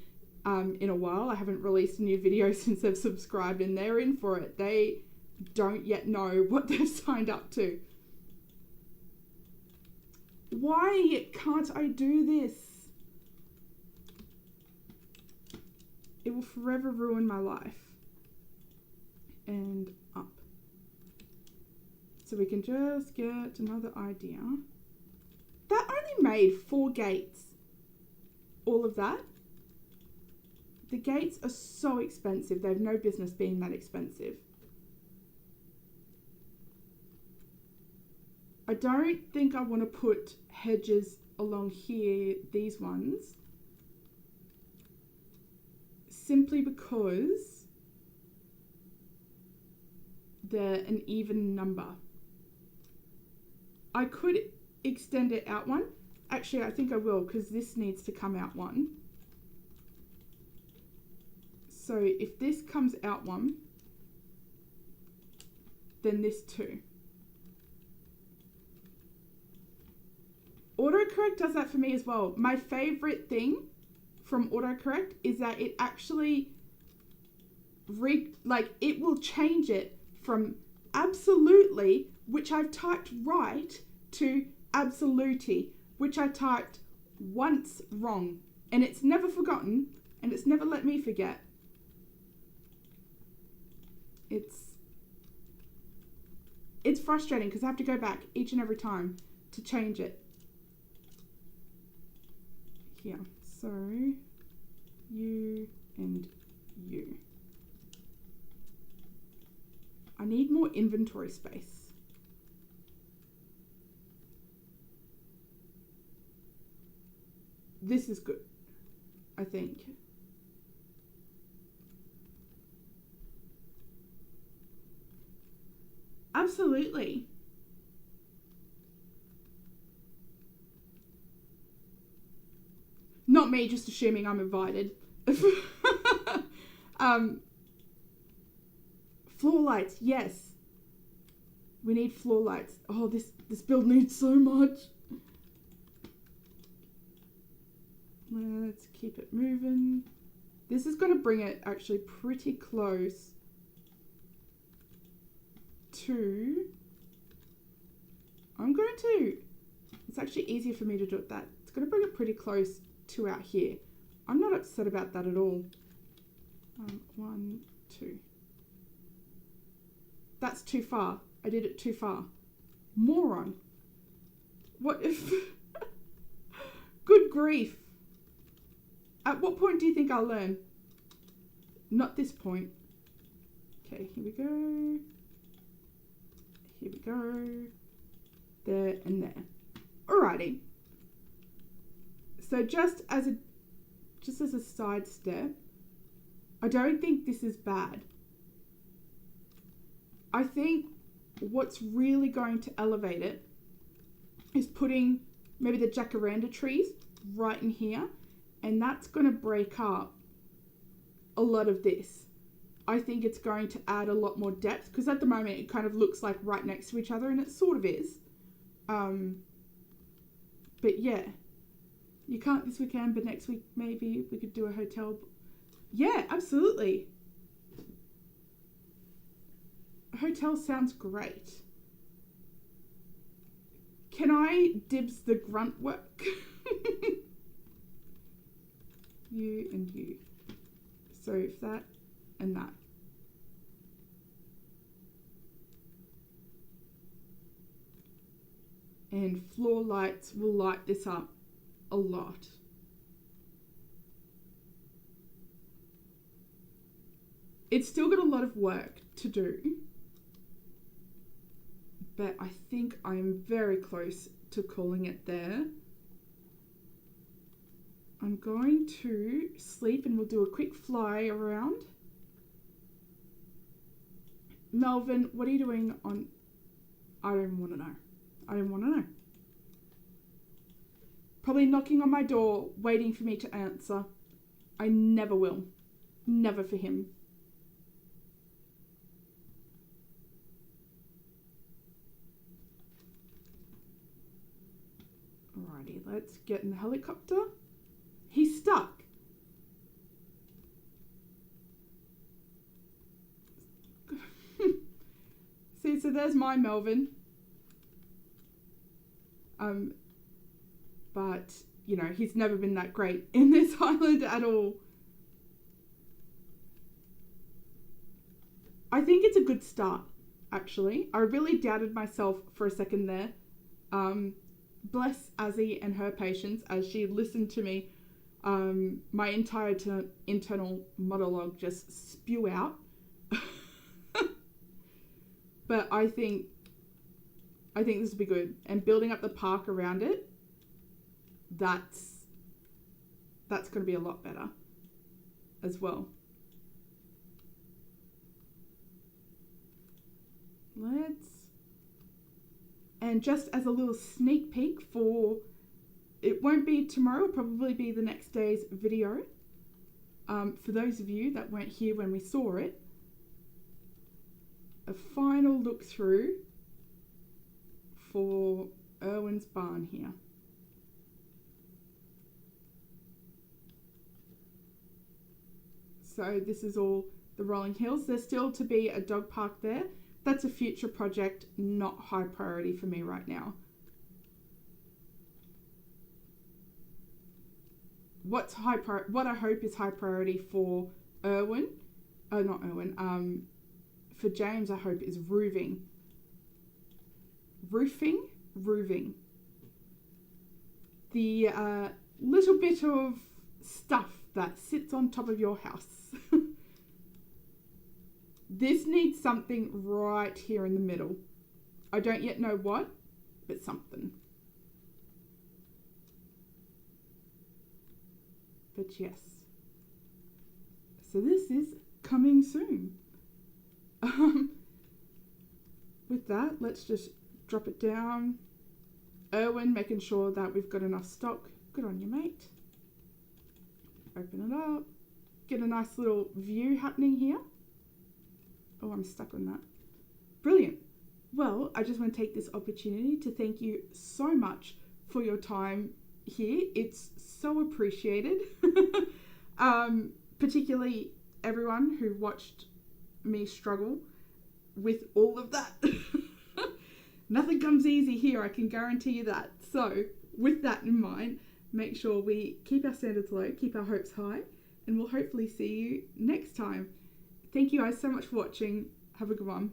in a while. I haven't released a new video since they've subscribed, and they're in for it. They don't yet know what they've signed up to. Why can't I do this? It will forever ruin my life. And up. So we can just get another idea. That only made 4 gates. All of that. The gates are so expensive. They have no business being that expensive. I don't think I want to put hedges along here, these ones. Simply because they're an even number. I could extend it out one, Actually, I think I will, because this needs to come out one. So if this comes out one, then this too. Autocorrect does that for me as well. My favorite thing from autocorrect is that it actually it will change it from absolutely, which I've typed right, to absolutely, which I typed once wrong, and it's never forgotten, and it's never let me forget. It's frustrating because I have to go back each and every time to change it. Here, so you and you. I need more inventory space. This is good, I think. Absolutely. Not me just assuming I'm invited. Floor lights, yes. We need floor lights. Oh, this build needs so much. Let's keep it moving. This is going to bring it actually pretty close to... It's actually easier for me to do it that. It's going to bring it pretty close to out here. I'm not upset about that at all. 1, 2. That's too far. I did it too far. Moron. What if... Good grief. At what point do you think I'll learn? Not this point. Okay, here we go. Here we go. There and there. Alrighty. So just as a side step, I don't think this is bad. I think what's really going to elevate it is putting maybe the jacaranda trees right in here, and that's going to break up a lot of this. I think it's going to add a lot more depth, because at the moment it kind of looks like right next to each other, and it sort of is. But yeah, you can't this weekend, but next week maybe we could do a hotel. Yeah, absolutely. A hotel sounds great. Can I dibs the grunt work? You and you. So if that and that. And floor lights will light this up a lot. It's still got a lot of work to do, but I think I'm very close to calling it there. I'm going to sleep and we'll do a quick fly around. Melvin, what are you doing on... I don't want to know. I don't want to know. Probably knocking on my door, waiting for me to answer. I never will. Never for him. Alrighty, let's get in the helicopter. He's stuck. See, so there's my Melvin. But, you know, he's never been that great in this island at all. I think it's a good start, actually. I really doubted myself for a second there. Bless Azzy and her patience as she listened to me, my entire internal monologue just spew out. But I think this will be good. And building up the park around it, that's going to be a lot better as well. And just as a little sneak peek for it won't be tomorrow, it'll probably be the next day's video. For those of you that weren't here when we saw it, a final look through for Erwin's barn here. So this is all the rolling hills. There's still to be a dog park there. That's a future project, not high priority for me right now. What I hope is high priority for Erwin, not Erwin, for James, I hope is roofing. Roofing. The little bit of stuff that sits on top of your house. This needs something right here in the middle. I don't yet know what, but something. But yes. So this is coming soon. With that, let's just drop it down. Erwin, making sure that we've got enough stock. Good on you, mate. Open it up. Get a nice little view happening here. Oh, I'm stuck on that. Brilliant. Well, I just want to take this opportunity to thank you so much for your time here. It's so appreciated. Particularly everyone who watched me struggle with all of that. Nothing comes easy here, I can guarantee you that. So, with that in mind, make sure we keep our standards low, keep our hopes high, and we'll hopefully see you next time. Thank you guys so much for watching. Have a good one.